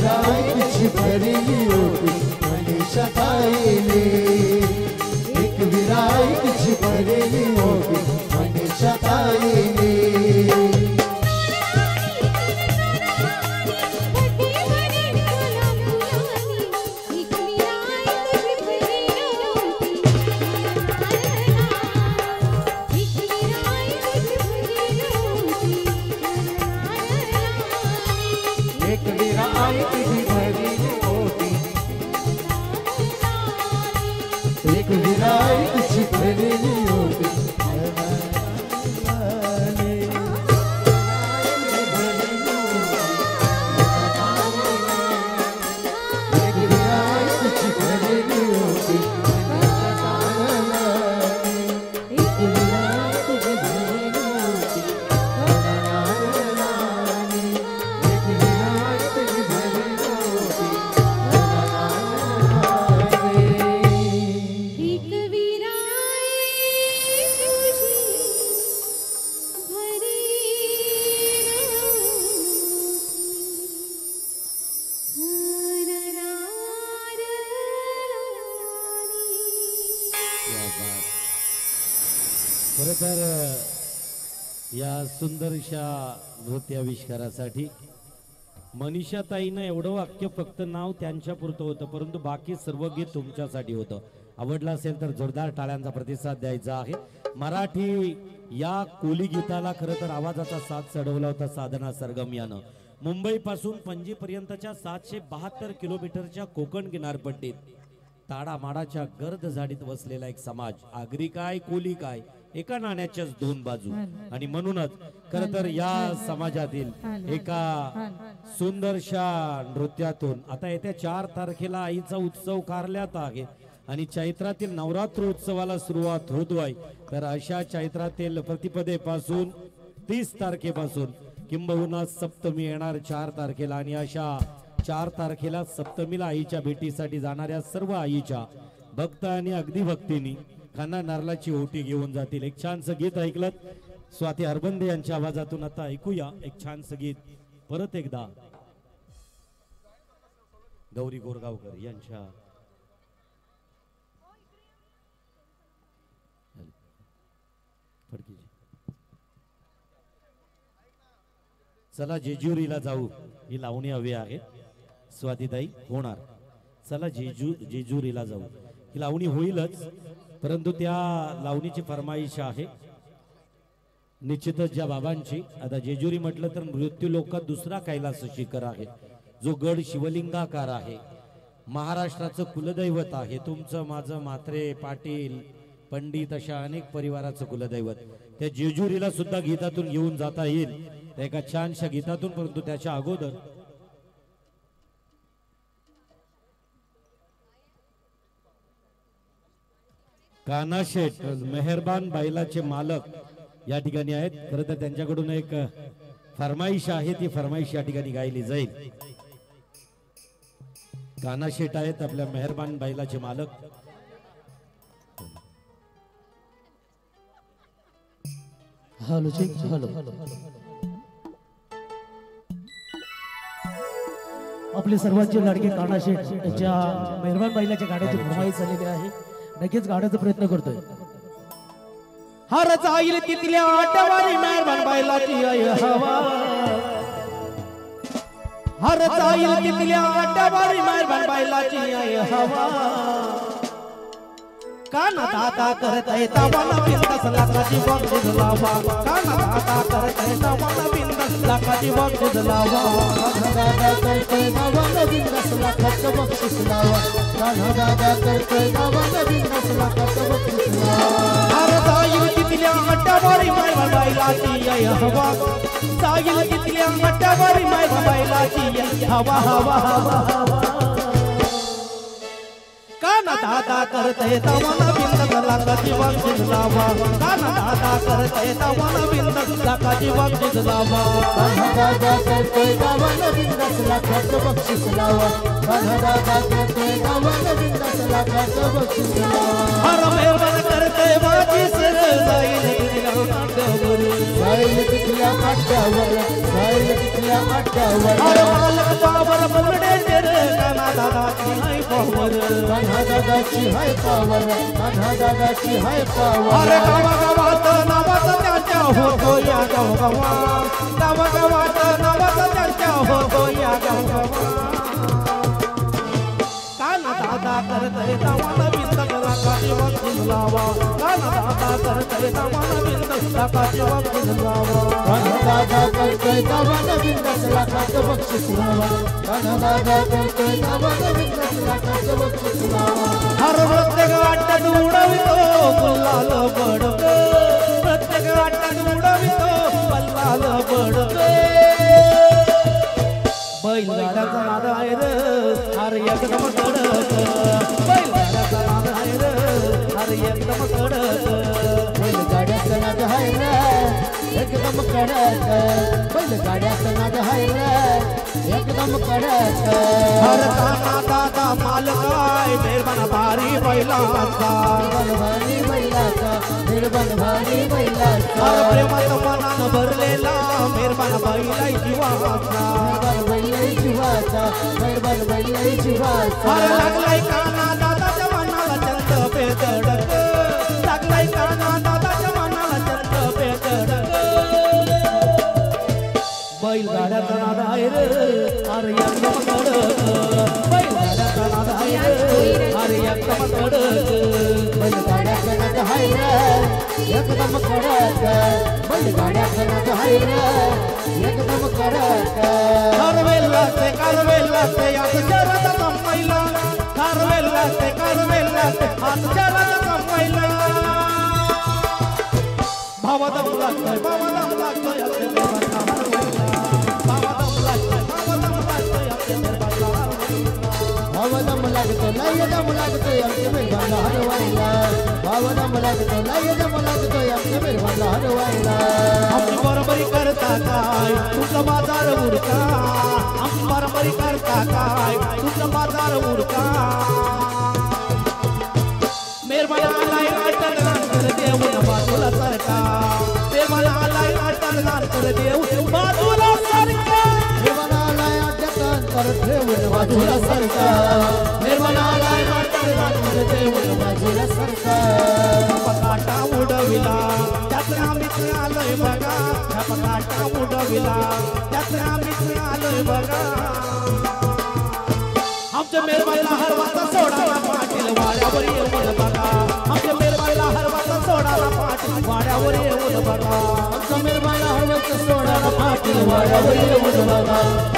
विराईची भरली होती मनीषा ताईने एक विराईची भरली होती मनीषा ताईने एक विराईची भरली होती खरं तर या सुंदरशा नृत्याविष्कारासाठी मनीषाताईनं एवढं वाक्य फक्त नाव त्यांच्यापुरतं होतं, परंतु बाकी सर्व गीत तुमच्यासाठी होतं. आवडलं असेल तर जोरदार टाळ्यांचा प्रतिसाद द्यायचा आहे. मराठी या कोली गीताला खरं तर आवाजाचा साथ चढवला होता साधना सरगम यानं. मुंबईपासून पणजीपर्यंतच्या 772 किलोमीटरच्या कोकण किनारपट्टीत ताडामाडाच्या गर्द झाडीत वसलेला एक समाज. आगरी काय कोली काय, एका नाण्याच्याच दोन बाजू. आणि म्हणूनच खरं तर या समाजातील एका सुंदरशा नृत्यातून आता येत्या 4 तारखेला आईचा उत्सव कारल्यात आहे आणि चैत्रातील नवरात्र उत्सवाला सुरुवात होतोय. तर अशा चैत्रातील प्रतिपदेपासून 30 तारखेपासून किंबहुना सप्तमी येणार 4 तारखेला आणि अशा 4 तारखेला सप्तमीला आईच्या भेटीसाठी जाणाऱ्या सर्व आईच्या भक्त आणि अगदी भक्तींनी खाना नारळाची ओटी घेऊन जातील. एक छानसं गीत ऐकलं स्वाती हरबंदे यांच्या आवाजातून. आता ऐकूया एक छानसं गीत परत एकदा गौरी गोरगावकर यांच्या. चला जेजुरीला जाऊ ही लावणी हवी आहे स्वातीताई. होणार. चला जेजुरीला जाऊ ही लावणी होईलच, परंतु त्या लावणीची फरमाईश आहे निश्चितच ज्या बाबांची. आता जेजुरी म्हटलं तर मृत्यू लोकात दुसरा कैलास शिखर आहे, जो गड शिवलिंगाकार आहे, महाराष्ट्राचं कुलदैवत आहे. तुमचं माझं म्हात्रे पाटील पंडित अशा अनेक परिवाराचं कुलदैवत. त्या जेजुरीला सुद्धा गीतातून घेऊन जाता येईल त्या एका छानशा गीतातून. परंतु त्याच्या अगोदर कानाशेठ मेहरबान बैलाचे मालक या ठिकाणी आहेत. खरं तर त्यांच्याकडून एक फरमाईश आहे, ती फरमाईश या ठिकाणी गायली जाईल. कानाशेठ आहेत आपल्या मेहरबान बैलाचे मालक. Hello hello. आपले सर्वांचे लाडके कानाशेठ यांच्या मेहरबान बैलाच्या गाण्याची फरमाईश झालेली आहे. नक्कीच गाण्याचा प्रयत्न करतोय. हर जाईल तिथल्या आटवारी मेहरबान बैलाची आय हवा. हर जाईल तिथल्या आटवारी मेहरबान बैलाची आय हवा. काना दादा करतय तवाना बिंदस लाखाची बक्षीस लावा. काना दादा करतय तवाना बिंदस लाखाची बक्षीस लावा. दादा करतोय तवाना बिंदस लाखाचं बक्षीस लावा. कान्हा दादा करतोय तवाना बिंदस लाखाचं बक्षीस लावा. हर जाईल तिथल्या आटवारी मेहरबान बैलाची आय हवा. जाईल तिथल्या आटवारी मेहरबान बैलाची आय हवा हवा हवा हवा. काना दादा करतय तवाना बिंदस लाखाची बक्षीस लावा. काना दादा करतय तवाना बिंदस लाखाची बक्षीस लावा. कान्हा दादा करतोय तवाना बिंदस लाखाचं बक्षीस लावा. कान्हा दादा करतोय तवाना बिंदस लाखाचं बक्षीस लावा. हर मेहरबान करतय माझी सर जाईल तिथल्या काट्यावर जाईल तिथल्या काट्यावर. हर मालक पावर मुरडे पावर कान्हा दादाची हाय पावर कान्हा दादाची हाय पावर अरे गावागावात नावाचा त्यांच्या होतो या गावगावात गावागावात नावाचा त्यांच्या होतो या गावगावात कान्हा दादा करतय नावाला बिंदक लाखाची वकील लावा कान्हा दादा करतय नावाला बिंदक लाखाची वकील लावा कान्हा दादा करतोय गावाला बिंदास लाखाचं बक्षीस लावा कान्हा दादा करतोय गावाला बिंदास लाखाचं बक्षीस लावा हर प्रत्येक वाट्यात उडवितो गुलाल बडक प्रत्येक वाट्यात उडवितो गुलाल बडक बैलगाड्याचा नाद आहे रे अरे एकदम कडक बैलगाड्याचा नाद आहे रे अरे एकदम कडक बैलगाड्याचा नाद हाय रे एकदम कडक बैलगाड्याचा नाद हाय रे एकदम कडक हर कान्हा दादा मालकाय मेहरबान भारी बैलांचा भारी बैलाचा निर्बन भारी बैलाचा हर प्रेमात मनानं भरलेला मेहरबान बैलाई जीवाचा बैलाई जीवाचा निर्बन बैलाई जीवाचा अरे लागलाय कान्हा दादाच्या मनाला चंद बेधडक लागलाय कान्हा दादाच्या मनाला चंद बेधडक बैलगाड्याचा नाद आहे रे अरे एकदम कडक बैलगाड्याचा नाद आहे रे अरे एकदम कडक बैलगाड्याचा नाद हाय रे एकदम कडक बैलगाड्याचा नाद हाय रे एकदम कडक कारवेला ते यात शरद संपैला कारवेला ते हात शरद संपैला भावदम लागतोय आपल्या देवाचा हरवैला भावदम लागतोय आपल्या देवाचा हरवैला भावदम लागतो लय दम लागतोय आमच्या बेरबाला हरवायला भावदम लागतो लय दम लागतोय आमच्या बेरबाला हरवायला आमची बरोबरी करता काय तुझा बाजार उरका आमची बरोबरी करता काय तुझा बाजार उरका मेरबाला आलाय अटल कर देऊन बाजूला सरका मेरबाला आलाय अटल कर देऊन बाजूला सरका निर्मलालय अटकन कर ठेवून बाजूला सरका निर्मलालय अटकन कर ठेवून बाजूला सरका पकाटा उडविला त्यात आम्ही आलोय बघा पकाटा उडविला त्यात आम्ही आलोय बघा आमच्या मेरबाईला हरवाचा सोडाला पाटील वाड्यावर येऊन बघा आमच्या मेरबाईला हरवाचा सोडाला पाटील वाड्यावर येऊन बघा आमच्या निर्मला हरवत सोडाला पाटील वाड्यावर येऊन बघा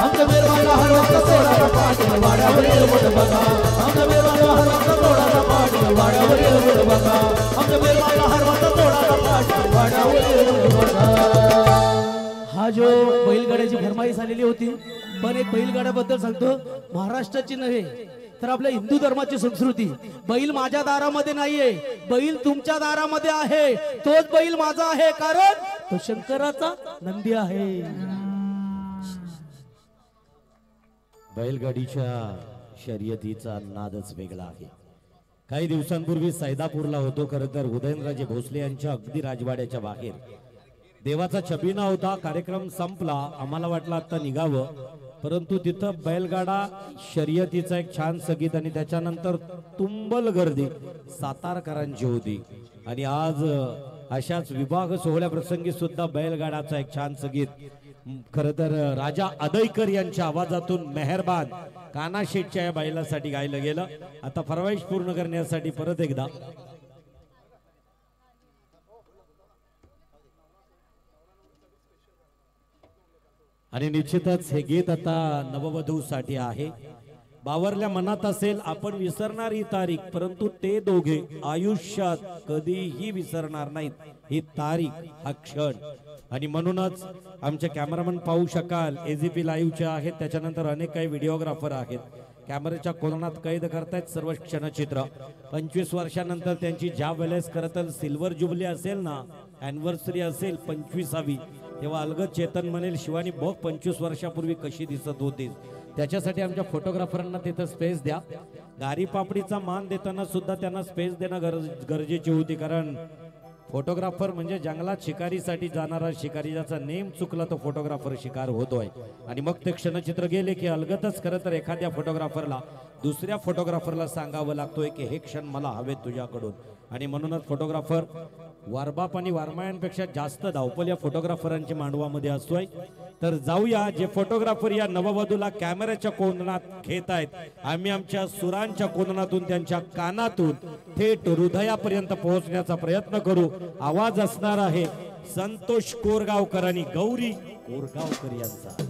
आमच्या निर्मला हरवत सोडाला पाटील वाड्यावर येऊन बघा आमच्या निर्मला हरवत सोडाला पाटील वाड्यावर येऊन बघा आमच्या निर्मला हरवत सोडाला पाटील वाड्यावर येऊन बघा हा जो बैलगाड्याची फरमाईश आलेली होती पण एक बैलगाड्याबद्दल सांगतो महाराष्ट्राची नव्हे तर आपल्या हिंदू धर्माची संस्कृती बैल माझ्या दारामध्ये नाहीये बैल तुमच्या दारामध्ये आहे तोच बैल माझा आहे कारण तो शंकराचा नंदी आहे बैलगाडीच्या शर्यतीचा नादच वेगळा आहे. काही दिवसांपूर्वी सैदापूरला होतो. खरं तर उदयनराजे भोसले यांच्या अगदी राजवाड्याच्या बाहेर देवाचा छबिना होता. कार्यक्रम संपला. आम्हाला वाटलं आता निघावं, परंतु तिथं बैलगाडा शर्यतीचा एक छान संगीत आणि त्याच्यानंतर तुंबल गर्दी सातारकरांची होती. आणि आज अशाच विभाग सोहळ्याप्रसंगी सुद्धा बैलगाडाचा एक छान संगीत खरं तर राजा अदयकर यांच्या आवाजातून मेहरबान कान्हा शेठच्या या बैलासाठी गायलं गेलं. आता फरमाईश पूर्ण करण्यासाठी परत एकदा आणि निश्चितच हे गीत आता नववधूसाठी आहे. बावरल्या मनात असेल आपण विसरणार ही तारीख, परंतु ते दोघे आयुष्यात कधीही विसरणार नाहीत ही तारीख, हा क्षण. आणि म्हणूनच आमचे कॅमेरामन पाहू शकाल एजीपी लाईव्हचे आहेत, त्याच्यानंतर अनेक काही व्हिडिओग्राफर आहेत, कॅमेऱ्याच्या कोनात कैद करतायत सर्व क्षणचित्र. 25 वर्षानंतर त्यांची ज्या वेळेस खरं तर सिल्वर जुबली असेल ना, अॅनिव्हर्सरी असेल 25वी, तेव्हा अलगद चेतन म्हणेल शिवानी बघ 25 वर्षापूर्वी कशी दिसत होती. त्याच्यासाठी आमच्या फोटोग्राफरांना तिथं स्पेस द्या. गारी पापडीचा मान देताना सुद्धा त्यांना स्पेस देणं गरजेची होती, कारण फोटोग्राफर म्हणजे जंगलात शिकारीसाठी जाणारा शिकारी, ज्याचा नेम चुकला तो फोटोग्राफर शिकार होतोय. आणि मग ते क्षणचित्र गेले की अलगतच खरं तर एखाद्या फोटोग्राफरला दुसऱ्या फोटोग्राफरला सांगावं लागतोय की हे क्षण मला हवेत तुझ्याकडून. आणि म्हणूनच फोटोग्राफर वारबाप आणि वारमायांपेक्षा जास्त धावपल या फोटोग्राफरांच्या मांडवामध्ये असतोय. तर जाऊया, जे फोटोग्राफर या नववधूला कॅमेऱ्याच्या कोंदणात घेत आहेत, आम्ही आमच्या सुरांच्या कोंदणातून त्यांच्या कानातून थेट हृदयापर्यंत पोहोचण्याचा प्रयत्न करू. आवाज असणार आहे संतोष कोरगावकर आणि गौरी कोरगावकर यांचा.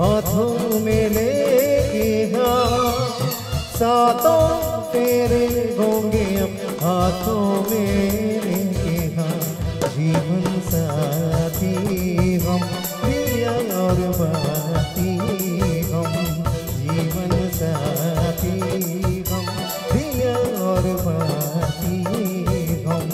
हाथों में लेके हाँ सातों तेरे होंगे अब हाथों में लेके हाँ जीवन साथी हम प्रिया और बाती हम जीवन साथी हम प्रिया और बाती हम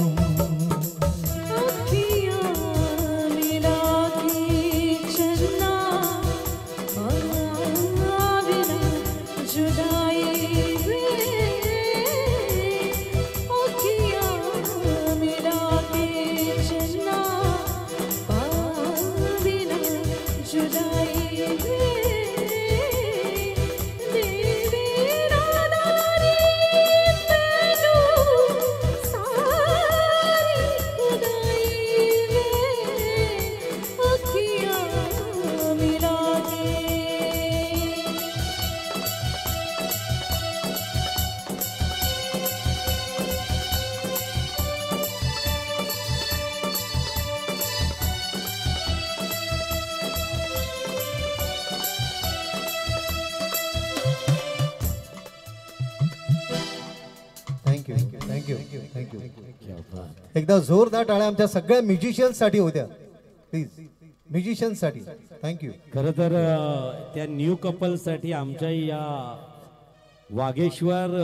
एकदा जोरदार टाळ्या आमच्या सगळ्या म्युझिशियन्स साठी होत्या प्लीज म्युझिशियन्स साठी थँक्यू. खरं तर त्या न्यू कपल साठी आमच्या या वागेश्वर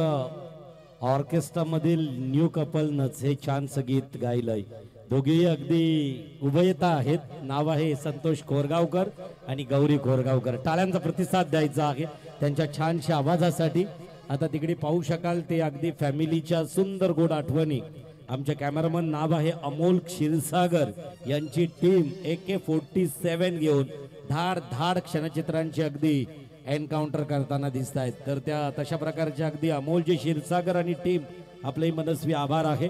ऑर्केस्ट्रामधील न्यू कपलनंच हे छानसं गीत गायलंय. दोघेही अगदी उभयता आहेत. नाव आहे संतोष कोरगावकर आणि गौरी कोरगावकर. टाळ्यांचा प्रतिसाद द्यायचा आहे त्यांच्या छानशा आवाजासाठी. आता तिकडे पाहू शकाल ते अगदी फॅमिलीच्या सुंदर गोड आठवणी. आमच्या कॅमेरामन नाव आहे अमोल क्षीरसागर यांची टीम AK-47 घेऊन धाड धाड क्षणचित्रांची अगदी एन्काउंटर करताना दिसत आहेत. तर त्या तशा प्रकारच्या अगदी अमोलजी क्षीरसागर आणि टीम आपले मनस्वी आभार आहे.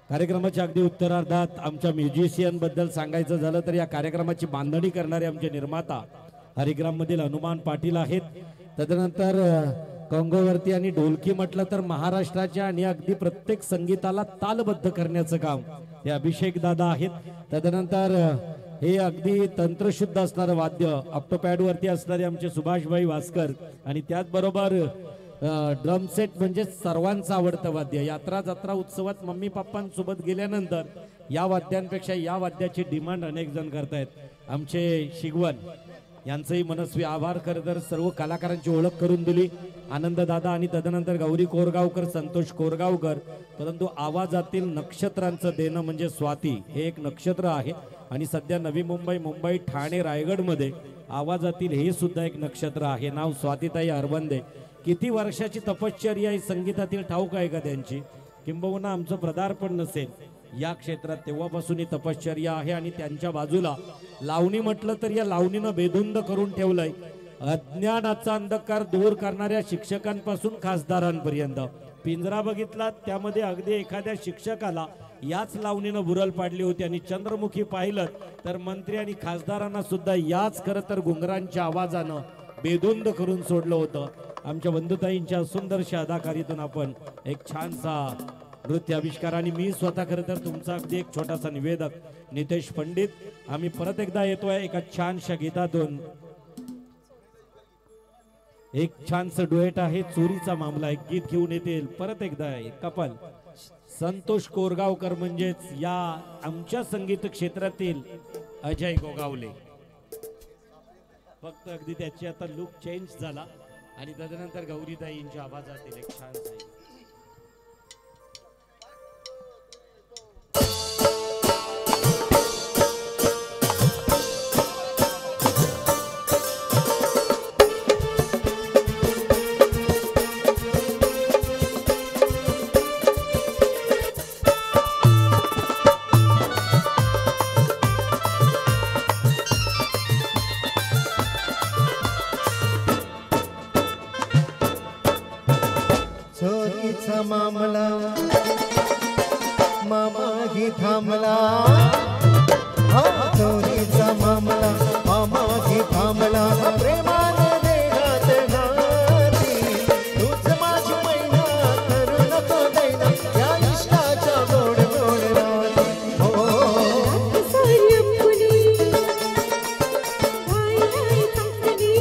कार्यक्रमाच्या अगदी उत्तरार्धात आमच्या म्युझिशियन बद्दल सांगायचं झालं तर या कार्यक्रमाची बांधणी करणारे आमचे निर्माता हरिग्राम मधील हनुमान पाटील आहेत. तदनंतर कंगोवरती आणि ढोलकी म्हटलं तर महाराष्ट्राच्या आणि अगदी प्रत्येक संगीताला तालबद्ध करण्याचं काम हे अभिषेक दादा आहेत. तदनंतर हे अगदी तंत्रशुद्ध असणारं वाद्य ऑक्टोपॅड वरती असणारे आमचे सुभाषभाई वास्कर आणि त्याचबरोबर ड्रम सेट म्हणजे सर्वांचं आवडतं वाद्य. यात्रा जत्रा उत्सवात मम्मी पप्पांसोबत गेल्यानंतर या वाद्यांपेक्षा या वाद्याची डिमांड अनेक जण करतायत. आमचे शिगवन यांचंही मनस्वी आभार. खरं तर सर्व कलाकारांची ओळख करून दिली आनंद दादा आणि तदनंतर गौरी कोरगावकर संतोष कोरगावकर. परंतु आवाजातील नक्षत्रांचं देणं म्हणजे स्वाती हे एक नक्षत्र आहे आणि सध्या नवी मुंबई मुंबई ठाणे रायगडमध्ये आवाजातील हे सुद्धा एक नक्षत्र आहे. नाव स्वातीताई अरबंदे. किती वर्षाची तपश्चर्या आहे संगीतातील ठाऊक आहे का त्यांची? किंबहुना आमचं पदार्पण नसेल या क्षेत्रात तेव्हापासून ही तपश्चर्या आहे आणि त्यांच्या बाजूला लावणी म्हटलं तर या लावणीनं बेधुंद करून ठेवलंय. अज्ञानाचा अंधकार दूर करणाऱ्या शिक्षकांपासून खासदारांपर्यंत पिंजरा बघितला त्यामध्ये अगदी एखाद्या शिक्षकाला याच लावणीनं बुरल पाडली होती आणि चंद्रमुखी पाहिलं तर मंत्री आणि खासदारांना सुद्धा याच खरं तर घुंगरांच्या आवाजानं बेधुंद करून सोडलं होतं. आमच्या बंधुताईंच्या सुंदरशा अदाकारीतून आपण एक छानसा नृत्य आविष्कार आणि मी स्वतः खरं तर तुमचा अगदी एक छोटासा निवेदक नितेश पंडित. आम्ही परत एकदा येतोय एका छानशा गीतातून. एक छानसं डुएट आहे चोरीचा मामला एक गीत घेऊन येतील परत एकदा कपल संतोष कोरगावकर म्हणजेच या आमच्या संगीत क्षेत्रातील अजय गोगावले. फक्त अगदी त्याची आता लुक चेंज झाला आणि तदनंतर गौरीताईंच्या आवाजातील एक छान मामला मामा ही थांबला. हा चोरीचा मामला मामा ही थांबला. प्रेमाने देहात घाती तूच माझी मैना करू नको दैना या इष्टाच्या गोड गोड राती. हो सूर्यफुली हाय हाय चांदणी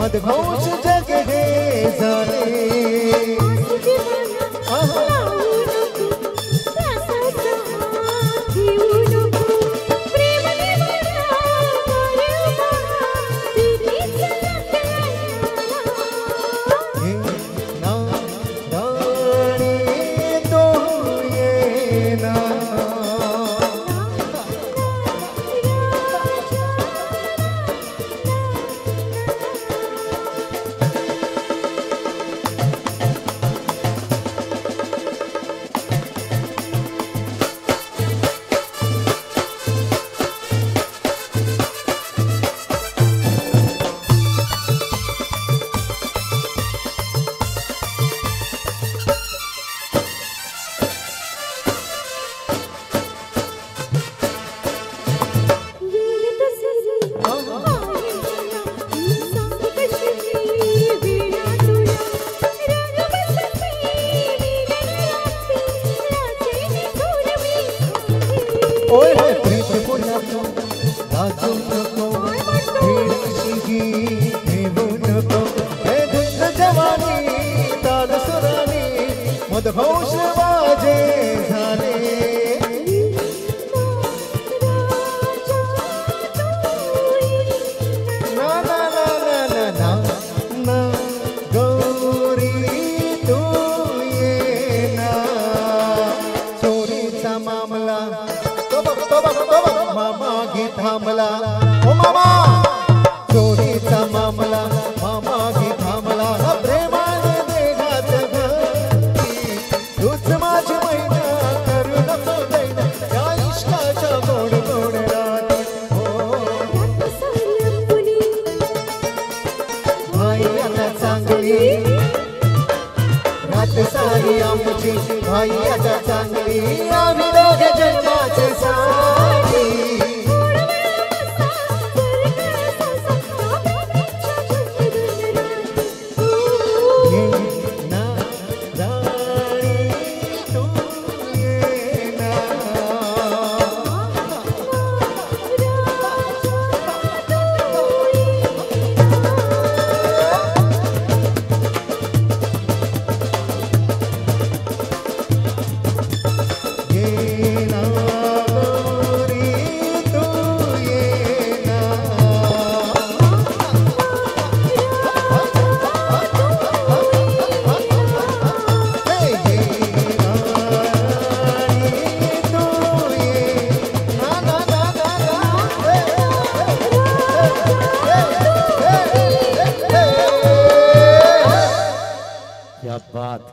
मदघोष जग हे झाले मदघोष वाजे झाले ना ना ना ना ना ना ना गौरी तू ये ना चोरीचा मामला तो बघ मामा घे थांबला ओ मामा चोरीचा मामला मामा घे थांबला प्रेमाने देगात घातली तूच माझी मैना करू नको दैना या इश्काच्या गोड गोड राती भाई आता चांगली रात सारी आमची भाई आता चांगली आम्ही दोघे जन्माचे साथी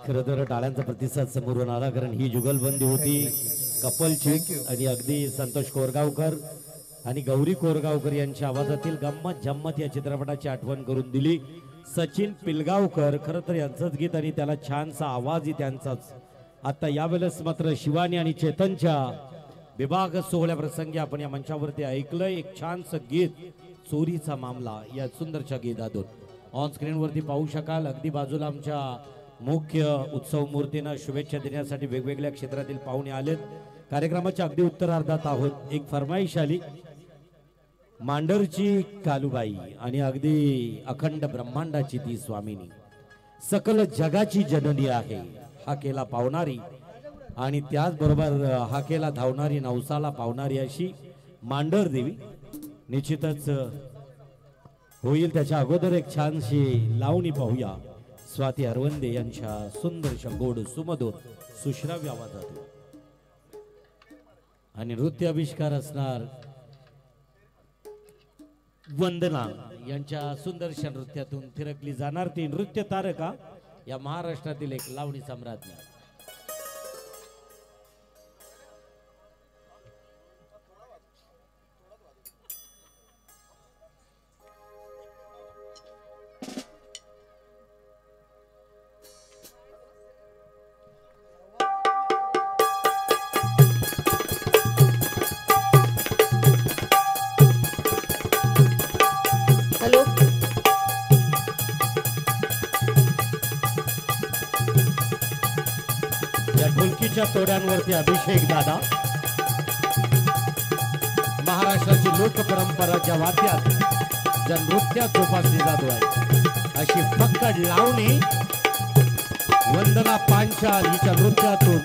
खरं तर टाळ्यांचा प्रतिसाद समोरून आला कारण ही जुगलबंदी होती कपलची आणि अगदी संतोष कोरगावकर आणि गौरी कोरगावकर यांच्या आवाजातील गंमत जम्मत या चित्रपटाची आठवण करून दिली सचिन पिलगावकर खरं तर यांचंच गीत आणि त्याला छानसा आवाजही त्यांचाच आता यावेळेस मात्र शिवानी आणि चेतनच्या विभाग सोहळ्या प्रसंगी आपण या मंचावरती ऐकलंय एक छानसं गीत चोरीचा मामला या सुंदरच्या गीतातून ऑन स्क्रीनवरती पाहू शकाल अगदी बाजूला आमच्या मुख्य उत्सव मूर्तींना शुभेच्छा देण्यासाठी वेगवेगळ्या क्षेत्रातील पाहुणे आलेत कार्यक्रमाच्या अगदी उत्तरार्धात आहोत एक फरमाईश आली मांडरची कालूबाई आणि अगदी अखंड ब्रह्मांडाची ती स्वामिनी सकल जगाची जननी आहे हाकेला पावणारी आणि त्याचबरोबर हाकेला धावणारी नवसाला पावणारी अशी मांडर देवी निश्चितच होईल त्याच्या अगोदर एक छानशी लावणी पाहूया स्वाती अरवंदे यांच्या सुंदरशा गोड सुमधुर सुश्राव्य आवाजातून आणि नृत्य आविष्कार असणार वंदना यांच्या सुंदरशा नृत्यातून थिरकली जाणार ती नृत्य तारका या महाराष्ट्रातील एक लावणी सम्राज्ञी तोड्यांवरती अभिषेक दादा महाराष्ट्राची लोक परंपरा ज्या वाद्यात हिचा नृत्यात जोपासली जातो आहे अशी फक्कड लावणी वंदना पांचाल हिच्या नृत्यातून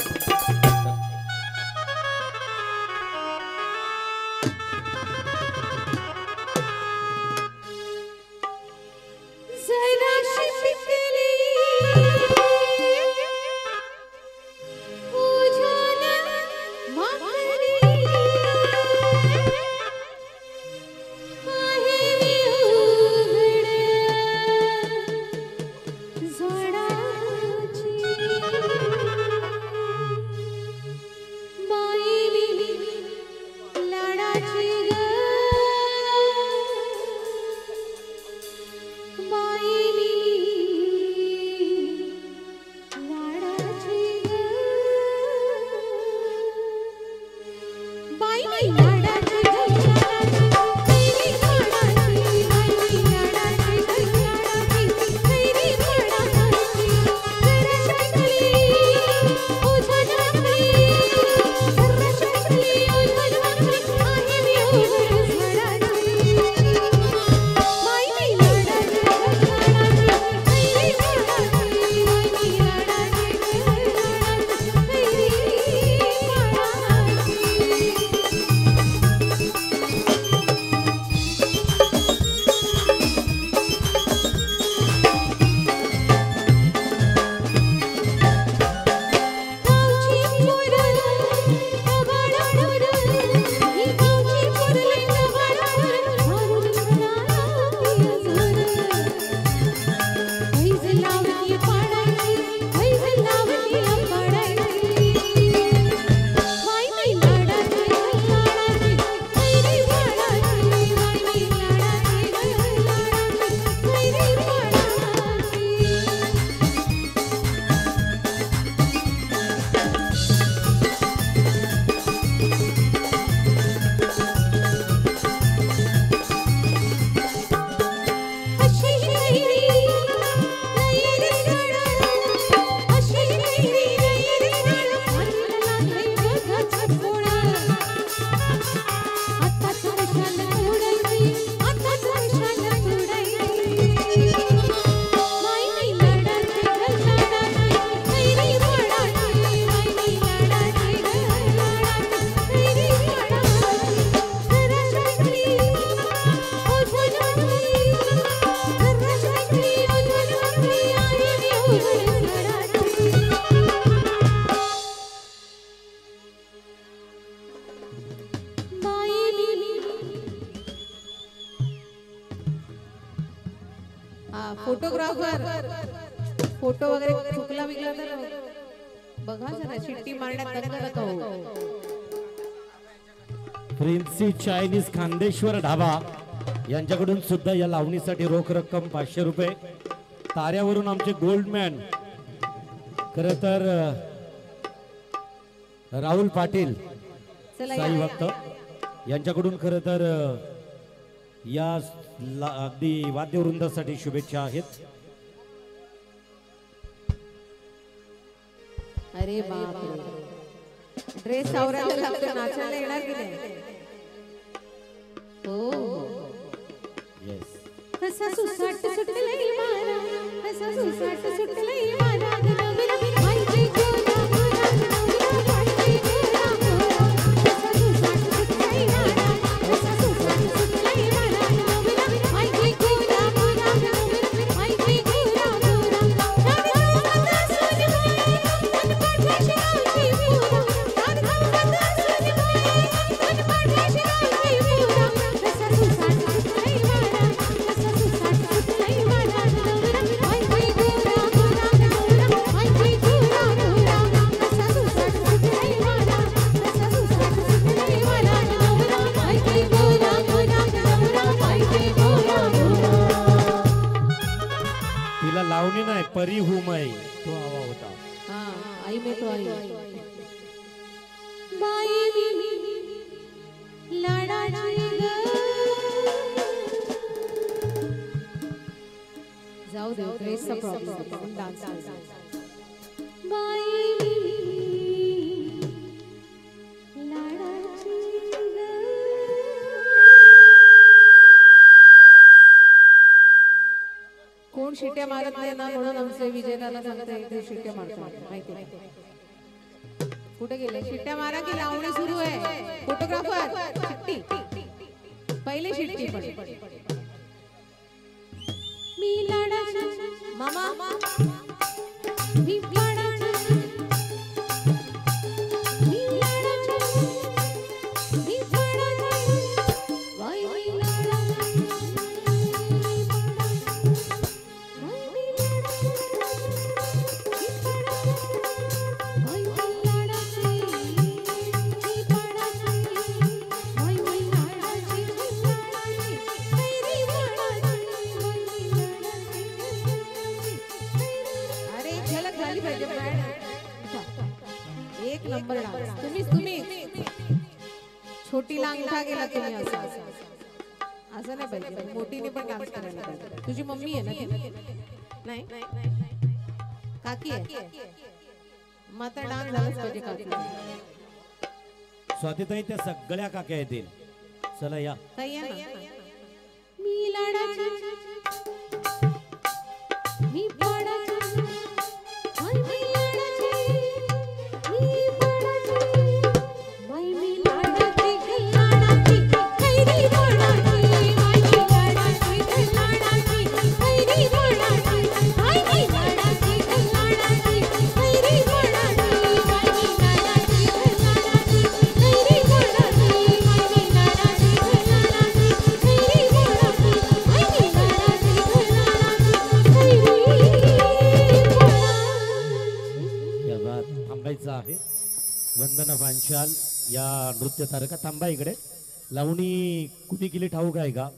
फोटोग्राफर फोटो वगैरे चुकला बिकला तर बघा जरा शिट्टी मारण्यात दंग नका हो. प्रिन्सी चायनीज खांदेश्वर ढाबा यांच्याकडून सुद्धा या लावणीसाठी रोख रक्कम 500 रुपये. ताऱ्यावरून आमचे गोल्डमॅन खर तर राहुल पाटील साई भक्त यांच्याकडून खर तर या अगदी वाद्यवृंदासाठी शुभेच्छा आहेत. अरे बाप ड्रेस आवरायला लागतो नाचायला येणार की नाही. हो येस कसा सुसाट सुटलंय मारा कसा सुसाट सुटलंय मारा गुलाबी गुलाबी माहिती गोरा गोरा गुलाबी गोरा गोरा कसा सुसाट सुटलंय मारा कसा सुसाट सुटलंय मारा गुलाबी गुलाबी माहिती गोरा गोरा गुलाबी माहिती गोरा गोरा राधा सुनबाई मन पाठाशी रावची पुरा राधा सुनबाई मन पाठाशी रावची पुरा कसा सुसाट सुटलंय मारा कसा सुसाट सुटलंय मारा गुलाबी माहिती गोरा गोरा गुलाबी माहिती गोरा गोरा कसा सुसाट सुटलंय मारा कसा सुसाट सुटलंय मारा गुलाबी माहिती गोरा गोरा गुलाबी माहिती गोरा गोरा. तिला लावणी नाही परी हुमय तो हवा होता. हाँ आई में तो आई बाई लाडाची ग जाऊ दे ड्रेसचा प्रॉब्लेम डान्स बाई लाडाची ग शिट्ट्या मारत नाही ना म्हणून आमचे विजयदादा सांगते ते शिट्ट्या मारतो माहिती आहे. कुठे गेले? शिट्ट्या मारा की लावणी सुरू आहे. फोटोग्राफर शिट्टी पहिली शिट्टी पण मी लाडाची मामा मी लाडाची मी लाडाची मी लाडाची why me लाडाची why me लाडाची why me लाडाची me लाडाची why me लाडाची कैरी लाडाची वाई मी लाडाची अरे एक झलक झाली पाहिजे मॅडम. एक नंबर डान्स तुम्ही छोटीला अंगठा गेला तुम्ही असं नाही पाहिजे. मोठीने पण डान्स करायला पाहिजे. तुझी मम्मी आहे ना ती? नाही काकी आहे मग आता डान्स झालाच पाहिजे काकी. स्वातीताई त्या सगळ्या काक्या येतील. चला या. ताई या ना. मी लाडाची मी पाडाची why me लाडाची me पाडाची why me लाडाची लाडाची कैरी लाडाची वाई मी लाडाची लाडाची कैरी लाडाची वाई मी लाडाची लाडाची कैरी लाडाची वाई मी लाडाची लाडाची कैरी लाडाची वाई मी लाडाची लाडाची कैरी लाडाची वाई मी लाडाची या बात थांबायचं आहे. वंदना पांचाल या नृत्य तारका थांबा इकडे. लावणी कुणी केली ठाऊक आहे का?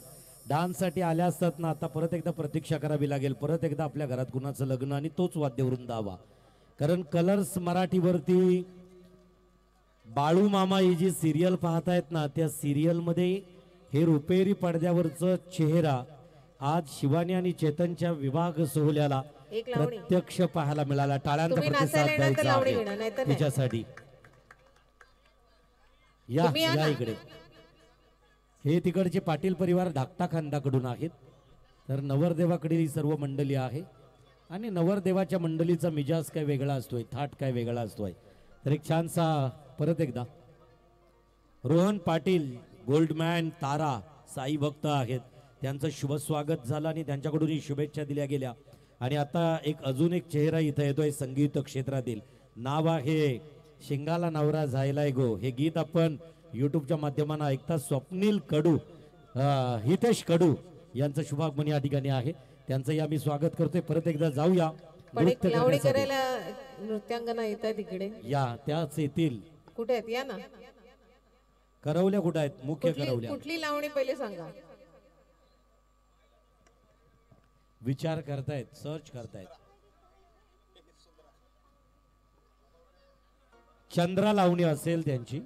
डान्ससाठी आल्या असतात ना. आता परत एकदा प्रतीक्षा करावी लागेल. परत एकदा आपल्या घरात कुणाचं लग्न आणि तोच वाद्यवृंद हवा. कारण कलर्स मराठीवरती बाळू मामा ही जी सिरियल पाहतायत ना, त्या सिरियलमध्ये हे रुपेरी पडद्यावरचं चेहरा आज शिवानी आणि चेतनच्या विवाह सोहळ्याला एक लावणी. प्रत्यक्ष पाहायला मिळाला. टाळ्यांचा तुम्ही प्रतिसाद नाचायला येणार तर द्यायचा लावणी आहे घेणार, नाहीतर नाही. तिच्यासाठी. या तुम्ही या या ना. इकडे. हे तिकडचे पाटील परिवार धाकटा खांदाकडून आहेत. तर नवरदेवाकडील ही सर्व मंडळी आहे आणि नवरदेवाच्या मंडळीचा मिजाज काय वेगळा असतोय, थाट काय वेगळा असतोय. तर एक छानसा परत एकदा रोहन पाटील गोल्डमॅन तारा साई भक्त आहेत. त्यांचं शुभ स्वागत झालं आणि त्यांच्याकडूनही शुभेच्छा दिल्या गेल्या. आणि आता अजून एक चेहरा इथं येतोय संगीत क्षेत्रातील. नाव आहे शिंगाला नवरा झायलाय गो. हे गीत आपण युट्यूबच्या माध्यमानं ऐकता. स्वप्नील कडू हितेश कडू यांचं शुभागमन या ठिकाणी आहे. त्यांचं या मी स्वागत करतोय. परत एकदा जाऊया पण एक नृत्य लावणी करण्यासाठी. करायला नृत्यांगना येतात इकडे. या त्याच येतील. कुठे आहेत या ना. करवल्या कुठं आहेत? मुख्य करवल्या. कुठली लावणी पहिले सांगा. विचार करतायत, सर्च करतायत. चंद्रा लावणी असेल त्यांची.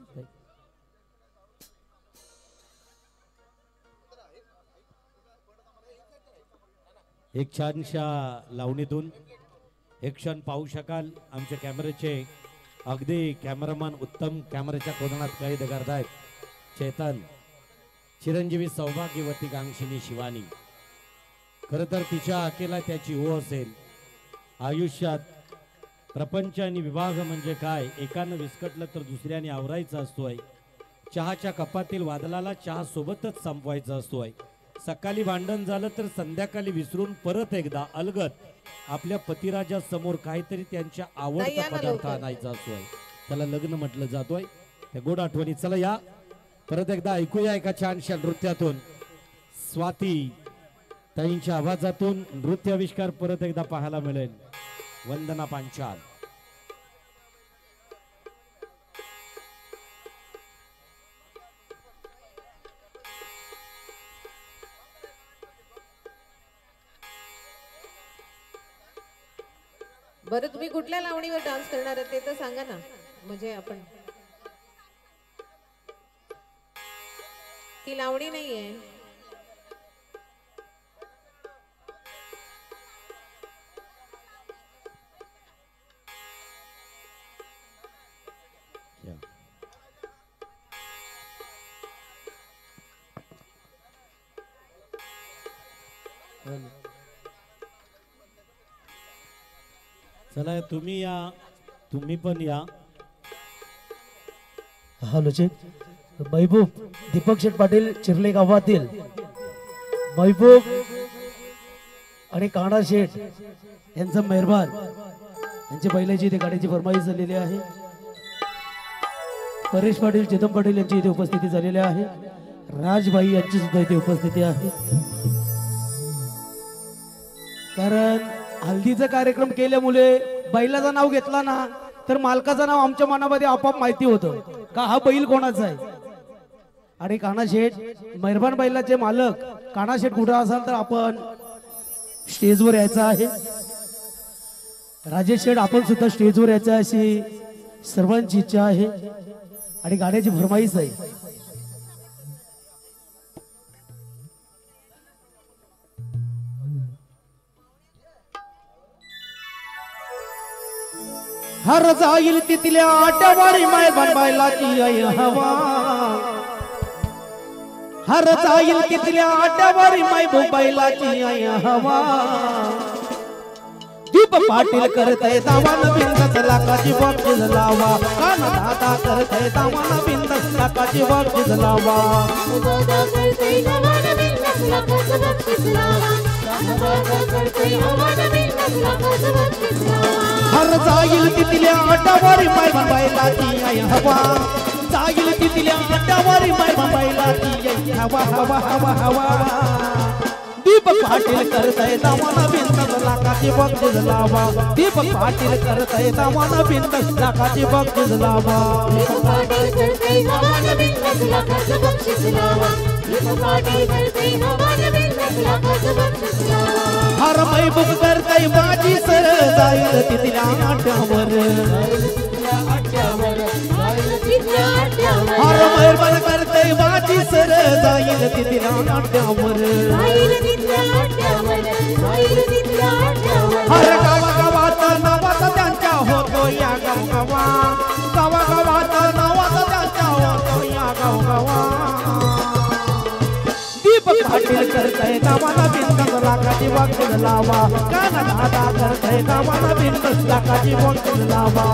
एक छानशा लावणीतून एक क्षण पाहू शकाल. आमच्या कॅमेऱ्याचे अगदी कॅमेरामॅन उत्तम कॅमेऱ्याच्या कोणात कैद करतायत. चेतन, चिरंजीवी सौभाग्यवती कांक्षिणी शिवानी. खरं तर तिच्या आकेला त्याची ओढ असेल. आयुष्यात प्रपंच आणि विवाह म्हणजे काय, एकानं विस्कटलं तर दुसऱ्याने आवरायचं असतोय. चहाच्या कपातील वादळाला चहा सोबतच संपवायचा असतोय. सकाळी भांडण झालं तर संध्याकाळी विसरून परत एकदा अलगद आपल्या पतिराजा समोर काहीतरी त्यांच्या आवडता पदार्थ आणायचा असतोय. त्याला लग्न म्हटलं जातोय. त्या गोड आठवणी. चला या परत एकदा ऐकूया एका छानशा नृत्यातून. स्वाती ताईंच्या आवाजातून नृत्य आविष्कार परत एकदा पाहायला मिळेल. वंदना पांचाल. बरं तुम्ही कुठल्या लावणीवर डान्स करणार आहे ते तर सांगा ना. म्हणजे आपण ती लावणी नाहीये. चला तुम्ही या, तुम्ही पण या. Hello check. महबूब दीपक शेठ पाटील चिरले गावातील महबूब आणि काणा शेठ यांचं मेहरबान यांची पहिल्याची इथे गाडीची फरमाईश झालेली आहे. परेश पाटील चेतन पाटील यांची इथे उपस्थिती झालेली आहे. राजबाई यांची सुद्धा इथे उपस्थिती आहे. कारण हल्दीचा कार्यक्रम केल्यामुळे बैलाचं नाव घेतला ना तर मालकाचं नाव आमच्या मनामध्ये आपोआप माहिती होतं का हा बैल कोणाचा आहे. आणि कान्हा शेठ मेहरबान बैलाचे मालक कान्हा शेठ कुठं असाल तर आपण स्टेजवर यायचं आहे. राजेश शेठ आपण सुद्धा स्टेजवर यायचं अशी सर्वांची इच्छा आहे आणि गाण्याची फरमाईश आहे. हर जाईल तिथल्या आट्यावारी माय बनवायलाची आई हवा. हर जाईल तिथल्या आट्यावारी माय बैलाची आई हवा. दीप पाटील करतय दावान बिंदस लाखाची बक्षीस लावा. काना दादा करतय दावान बिंदस लाखाची बक्षीस लावा. हर जाईल तिथल्या आट्यावारी माय बैलाची आई हवा. जाईल तिथल्या आट्यावारी माय बैलाची आई हवा हवा हवा हवा. दीप पाटील करतय दावाना बिंदस लाखाची बक्षीस लावा. दीप पाटील करतय दावाना बिंदस लाखाची बक्षीस लावा. हर महबूब करतय बाजी सर जाईल तिथल्या आट्यावर. हर मेहरबान करतय बाजी सर जाईल तिथल्या आट्यावर. हर गावागावात नावाचा त्यांच्या होतो या गावगावा. गावागावात नावाचा त्यांच्या होतो या गावगावा. दीप पाटील करतय दावाना बिंदस लाखाची बक्षीस लावा. काना दादा करतय दावाना बिंदस लाखाची बक्षीस लावा.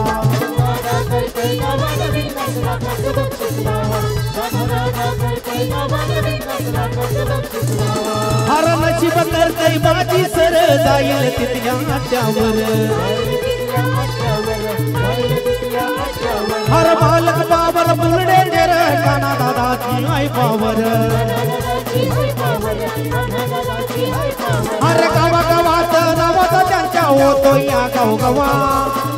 हर नशीब करतय बाजी सर जाईल तिथल्या आट्यावर. हर बालक बाबर बुलडे डेर काना दादाची आई पावर. हर गावागावात नावाचा त्यांच्या होतो या गावगावा.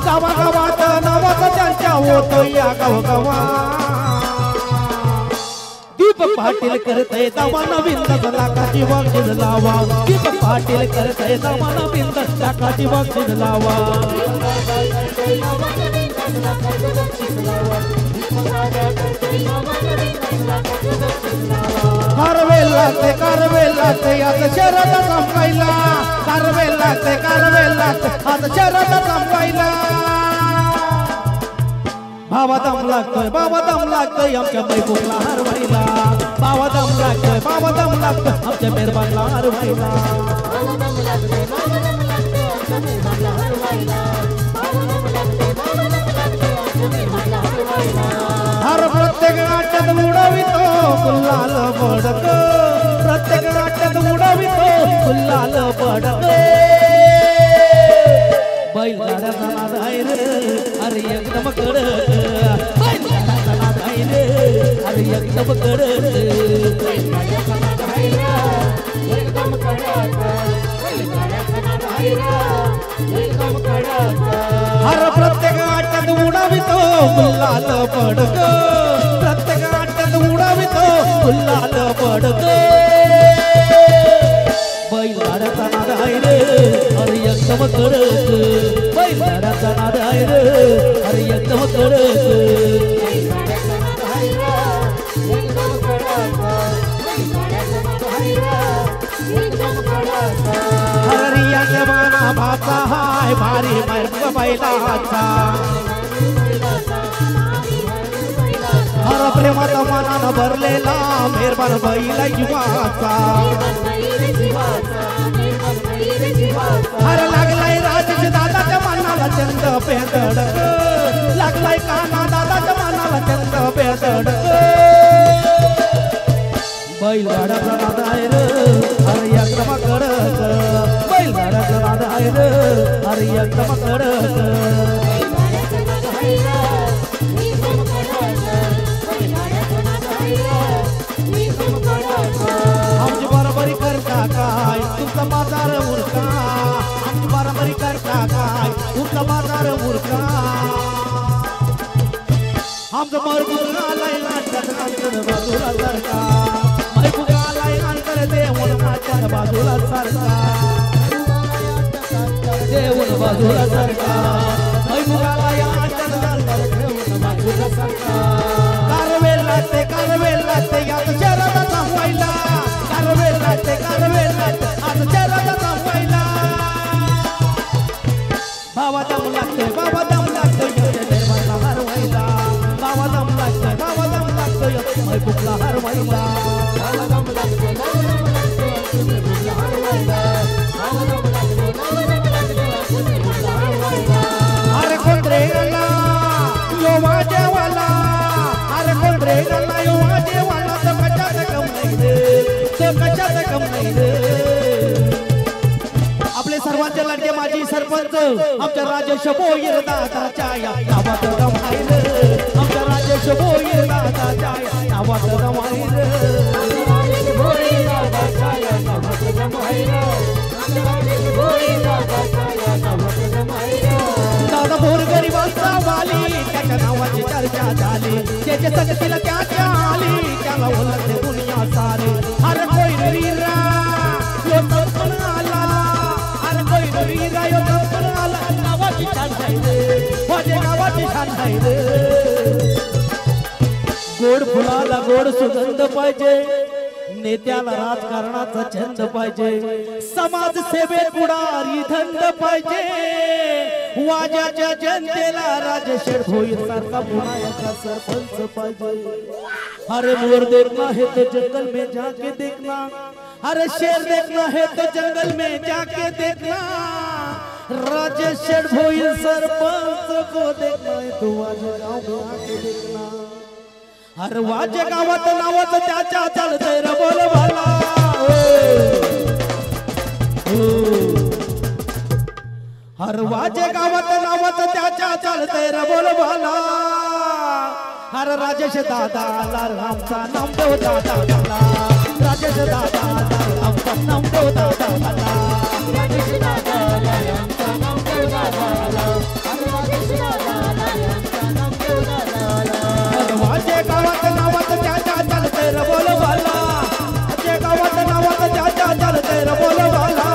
गावागावात नावाचा त्यांच्या होतो या गावगावा. दीप पाटील करतय दावाना बिंदस लाखाची बक्षीस लावा. दीप पाटील करतय दावाना बिंदस लाखाची बक्षीस लावा. कारवेलाते आता शरद संपायला. कारवेलाते आता शरद संपायला. बाबा दम लागतोय आमच्या महबूबला हरवायला. बाबा दम लागतोय आमच्या मेहरबानला हरवायला. हर प्रत्येक नाट्यात उडवितो गुलाल बडक. प्रत्येक नाट्यात उडवितो गुलाल बडक. बैलगाड्याचा नाद आहे रे अरे एकदम कडक. बैलगाड्याचा नाद आहे रे अरे एकदम कडक. हर प्रत्येक नाट्यात उडवितो गुलाल बडक. प्रत्येक नाट्यात उडवितो गुलाल बडक. बैलगाड्याचा नाद आहे रे अरे एकदम कडक. बैलगाड्याचा नाद आहे रे अरे एकदम कडक. हरिया जमाना भाचा हाय भारी मर्ग बैलाचा. हर प्रेमात मनानं भरलेला मेहरबान बैला जीवाचा. हर लागलाय राजेश दादाच्या मनाला कडक बैलगाड्याचा नाद आहे र अरे एकदम कडक बैलगाड्याचा नाद आहे र अरे एकदम कडक आमची बरोबरी करता काय तुमचा बाजार मुर्खा आमची बरोबरी करता काय तुमचा बाजार मुर्खा आमचं मरगुगालाय नाटकात नाटक बाजूला सारखा मरगुगालाय नाटक देऊन नाटकात बाजूला सारखा देऊन बाजूला सारखा मरगुगालाय नाटक नाटक देऊन बाजूला सारखा कारवेल लागते यात शहराचा थांबवायला कारवेल लागते आज शहराचा थांबवायला बाबा दम लागते निर्माणला हरवायला बाबा दम लागते महबूबला हरवायला अरे कोण रे गल्ला यो वाजेवाला अरे कोण रे गल्ला यो वाजेवाला तो कशात कम नाही रे आपले सर्वांचे लाडके माजी सरपंच आमच्या राजेश भोईर दादाच्या या नावात दम आहे रे आमच्या राजेश भोईर दादाच्या या नावात दम आहे रे दादा भोर गरिबांचा वाली त्याच्या नावाची चर्चा झाली त्याच्या संगतीला त्याच्या आली त्याला ओळखते दुनिया सारी अरे कोई वीरा यो तपन आला अरे कोई वीरा यो तपन आला नावाची छान आहे रे माझे नावाची छान आहे रे गोड फुलाला गोड सुगंध पाहिजे नेत्याला राजकारणाचा छंद पाहिजे समाज सेवेत पुढारी धंद पाहिजे वाजाच्या जनतेला राजशेठ भोईर सारखा पुण्याचा सरपंच पाहिजे अरे मोर देखना है तो जंगल में जाके देखना अरे शेर देखना है तो जंगल में जाके देखना राजशेठ भोईर सरपंच को देखना है तो वाजा गाँव में आके देखना अरे वाजे गावात नावात त्याच्या चालतंय रे बोलवाला अरे वाजे गावात नावात त्याच्या चालतंय रे बोलवाला अरे राजेश दादा आमचा नामदेव दादा आला राजेश दादा आमचा नामदेव दादा आला राजेश दादा आमचा नामदेव दादा आला अरे राजेश दादा आमचा नामदेव दादा आला वाजे गावात नावात त्याच्या चालतंय रे बोलवाला वाजे गावात नावात त्याच्या चालतंय रे बोलवाला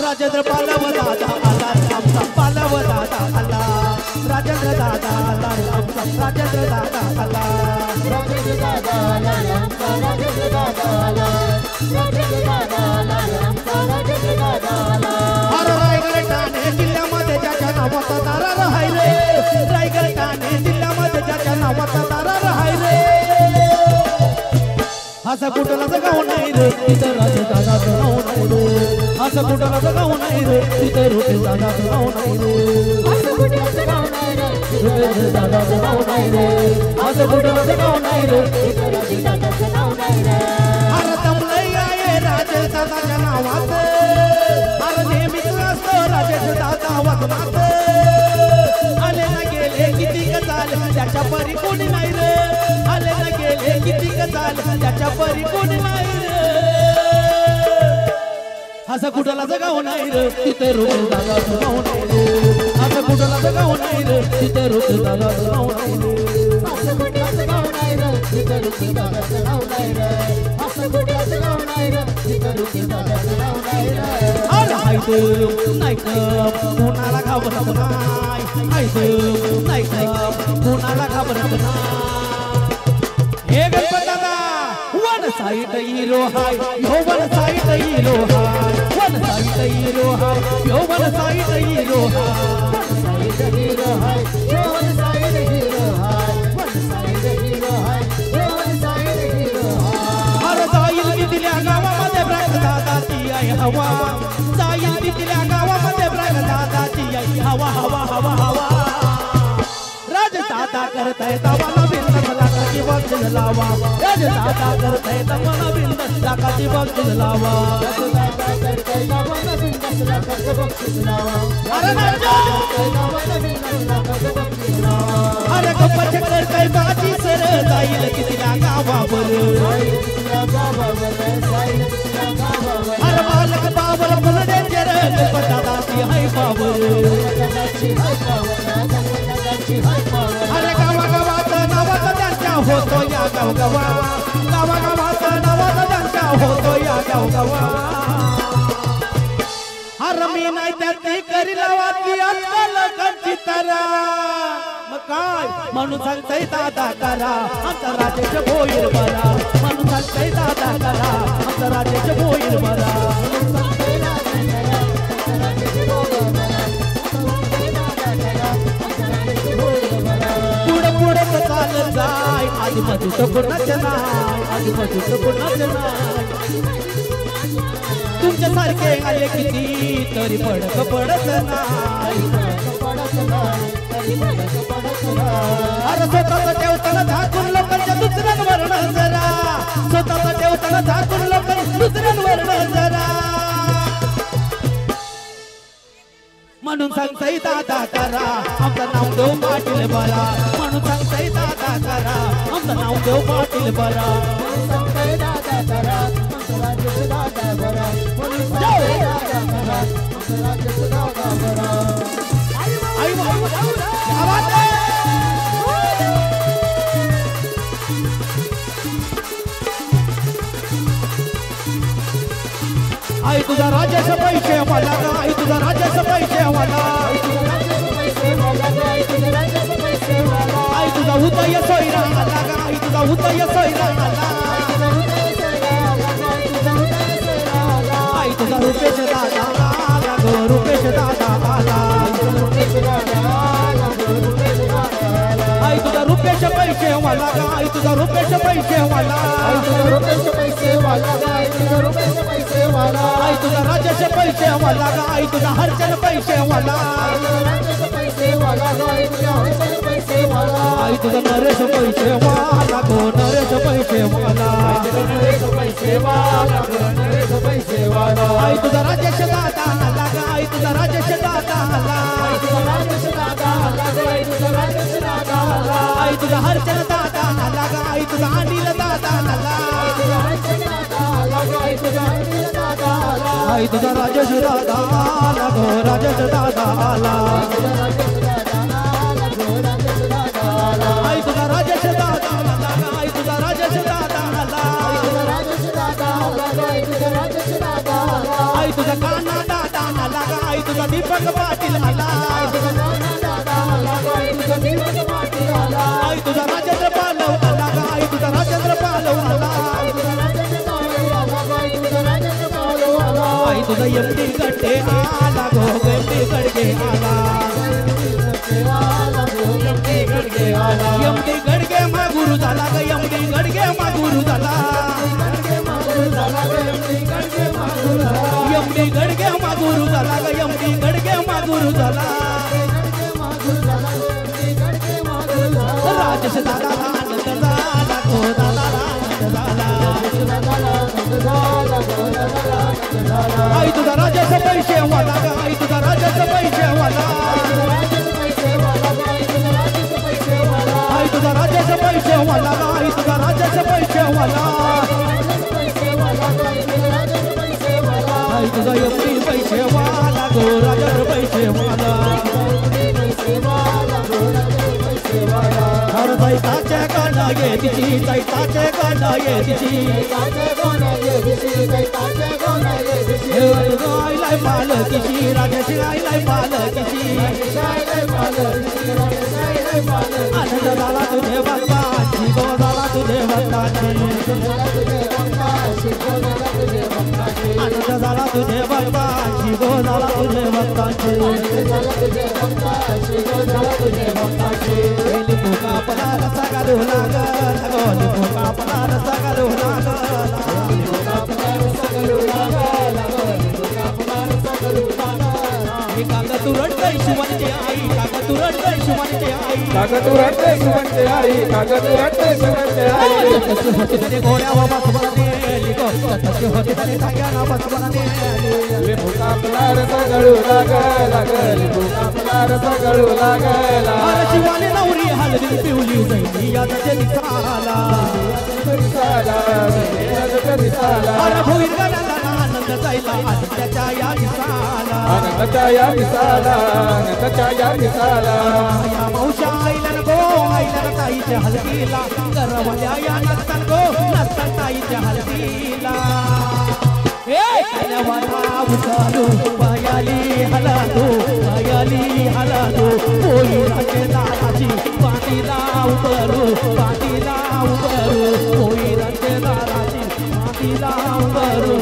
राजेंद्र पालव दादा आला आमचा पालव दादा आला राजेंद्र दादा आला आमचा राजेंद्र दादा आला राजेंद्र दादा आला आमचा राजेंद्र दादा आला राजेंद्र दादा आला आमचा राजेंद्र दादा आला अरे रायगड ठाणे जिल्ह्यामध्ये ज्याच्या नावाचा तारा राहिले रायगड ठाणे जिल्ह्यामध्ये ज्याच्या नावाचा तारा राहिले असं कुठलाच गाव नाही रे तिथं राजे दादाचं नाव नाही रे असं कुठलाच गाव नाही रे तिथं रुपे दादाचं नाव नाही रे असं कुठलाच गाव नाही रे रुपे दादाचं नाव नाही रे असं कुठलाच गाव नाही रे तिथं राजे दादाचं नाव नाही रे अरे दमलंय आहे राजे दादाच्या नावात अरे नेहमीच असतो राजेश दादा वदनात आले ना गेले किती गजाल त्याच्या परी कोणी नाही रे आले ना गेले किती गजाल त्याच्या परी कोणी नाही रे असं कुठला जगाव नाही रे तिथे रोज दादाचं नाव नाही रे असं कुठला जगाव नाही रे तिथे रोज दादाचं नाव नाही रे असं कुठला जगाव नाही रे तिथे रोज दादाचं नाव नाही रे असं कुठला जगाव नाही रे तिथे रोज दादाचं नाव नाही रे नाही कुणाला घाबरत नाही कुणाला घाबरत नाही हे गणपत दादा वन साइड हिरो हाय यो वन साइड हिरो हाय वन साइड हिरो हाय यो वन साइड हिरो हाय वन साइड हिरो हाय यो वन साइड हिरो हाय वन साइड हिरो हाय यो वन साइड हिरो हाय अरे जाईल तिथल्या गावामध्ये ब्रँड दादाची आहे हवा जाईल तिथल्या गावामध्ये ब्रँड दादाची आहे हवा हवा हवा हवा राज दादा करताय दवाला बिंदस लाखाची बक्षीस लावा याचे दादा करताय दवाला बिंदस लाखाची बक्षीस लावा अरे गप्पा करताय बाजी सर जाईल कितीला गावावर अरे बालक बाबर फुलडे चरण पटादाची हाय पावर अरे गावागावात नावाचा त्यांच्या होतो या गावगावा गावागावात नावाचा त्यांच्या होतो या गावगावा अरे मी नाही त्याची करी लावाची आजकाल लोकांची तारा मग काय म्हणून सांगताय दादा करा आमचा राजेश भोईर बरा म्हणून सांगताय दादा करा आमचा राजेश भोईर बरा पुढे चालत जाय आजूबाजूचं कोणाचं नाही आजूबाजूचं कोणाचं नाही तुमच्या सारखे आले किती तरी पडत नाही अरे स्वतःचा ठेवताना झाकून लोकांच्या दुसऱ्यांवर नजरा स्वतःचा ठेवताना झाकून लोकांच्या दुसऱ्यांवर नजरा म्हणून सांगताय दादा करा आमचं नाव देव पाटील बरा म्हणून सांगताय दादा करा आमचं नाव देव पाटील बरा सांगताय दादा करा आमचं राजेश दादा बरा म्हणून सांगताय दादा करा आमचं राजेश दादा बरा आई तुझा राजेश पैसे मला आई तुझा राजेश पैसे मला आई तुझा उदय सोयरा आला आई तुझा उदय सोयरा आला आई तुझा रुपेश दादा आला गो रुपेश दादा आला आई तुझा रुपेश पैसे वाला आई तुझा रुपेश पैसे वाला आई तुझा रुपेश पैसे वाला आई तुझा रुपेश पैसे वाला आई तुझा राजेश पैसे वाला आई तुझा हरचन पैसे वाला आई तुझा नरेश पैसे वाला गो नरेश पैसे वाला आई तुझा राजेश दादा आला आई तुझा राजेश दादा आला आई तुझा हरचन दादा आला आई तुझा अनिल दादा आला आई तुझा राजेश दादा आला गो राजेश दादा आला आई तुझा राजेश दादा आला आई तुझा राजेश दादा आला आई तुझा काना दादा आला आई तुझा दीपक पाटील आला आई तुझा राजेंद्र पालव आला आई तुझा राजेंद्र पालव आला आई तुझा एमडी गड्डे आला गो गड्डे गडगे आला एमडी गडगे मा गुरु झाला ग एमडी गडगे मा गुरु झाला एमडी गडगे मा गुरु झाला ग एमडी गडगे मा गुरु झाला राजेश दादा आनंद झाला गो दादा आनंद झाला आई तुझा राजेश पैसे वाला आई तुझा राजेश पैसे वाला आई तुझा राजेश पैसे वाला आई तुझा राजेश पैसे वाला आई तुझा एवढी पैसे वाला गो राजेश पैसे वाला हर दैताचे गाणं ये तिची दैताचे गाणं ये तिची आईलाय पालकीची राजाची आईलाय पालकीची आनंद झाला तुझे भक्तांची गो झाला तुझे भक्तांची आनंद झाला तुझे भक्तांची गो झाला तुझे भक्तांची लिंबू कापला रसा घालू लागल गो लिंबू कापला रसा घालू लागल काका तू रडतय शिवानीची आई काका तू रडतय शिवानी सुमनची आई कागद रटते सुमनची आई कागद रटते सुमनची आई तशी होती तरी घोड्यावर बसवून नेली गो तशी होती तरी टाक्याला बसवून नेली लिंबू कापला रस गळू लागल लिंबू कापला रस गळू लागला अरे शिवाने नवरी हलवी पिवली जाईली यादच्या दिसाला अरे भोईर गाण्याला आनंद जायला आदित्याच्या या दिसाला आनंदाच्या या दिसाला आनंदाच्या या दिसाला या मावशा आईला गो आईला ताईच्या हलवीला करवल्या या नसतान गो नसतान ताईच्या हलवीला उचालू पायाली हलादो पोईराचे दाराची पाटीला उभरू पोईराचे दाराची पाटीला उभरू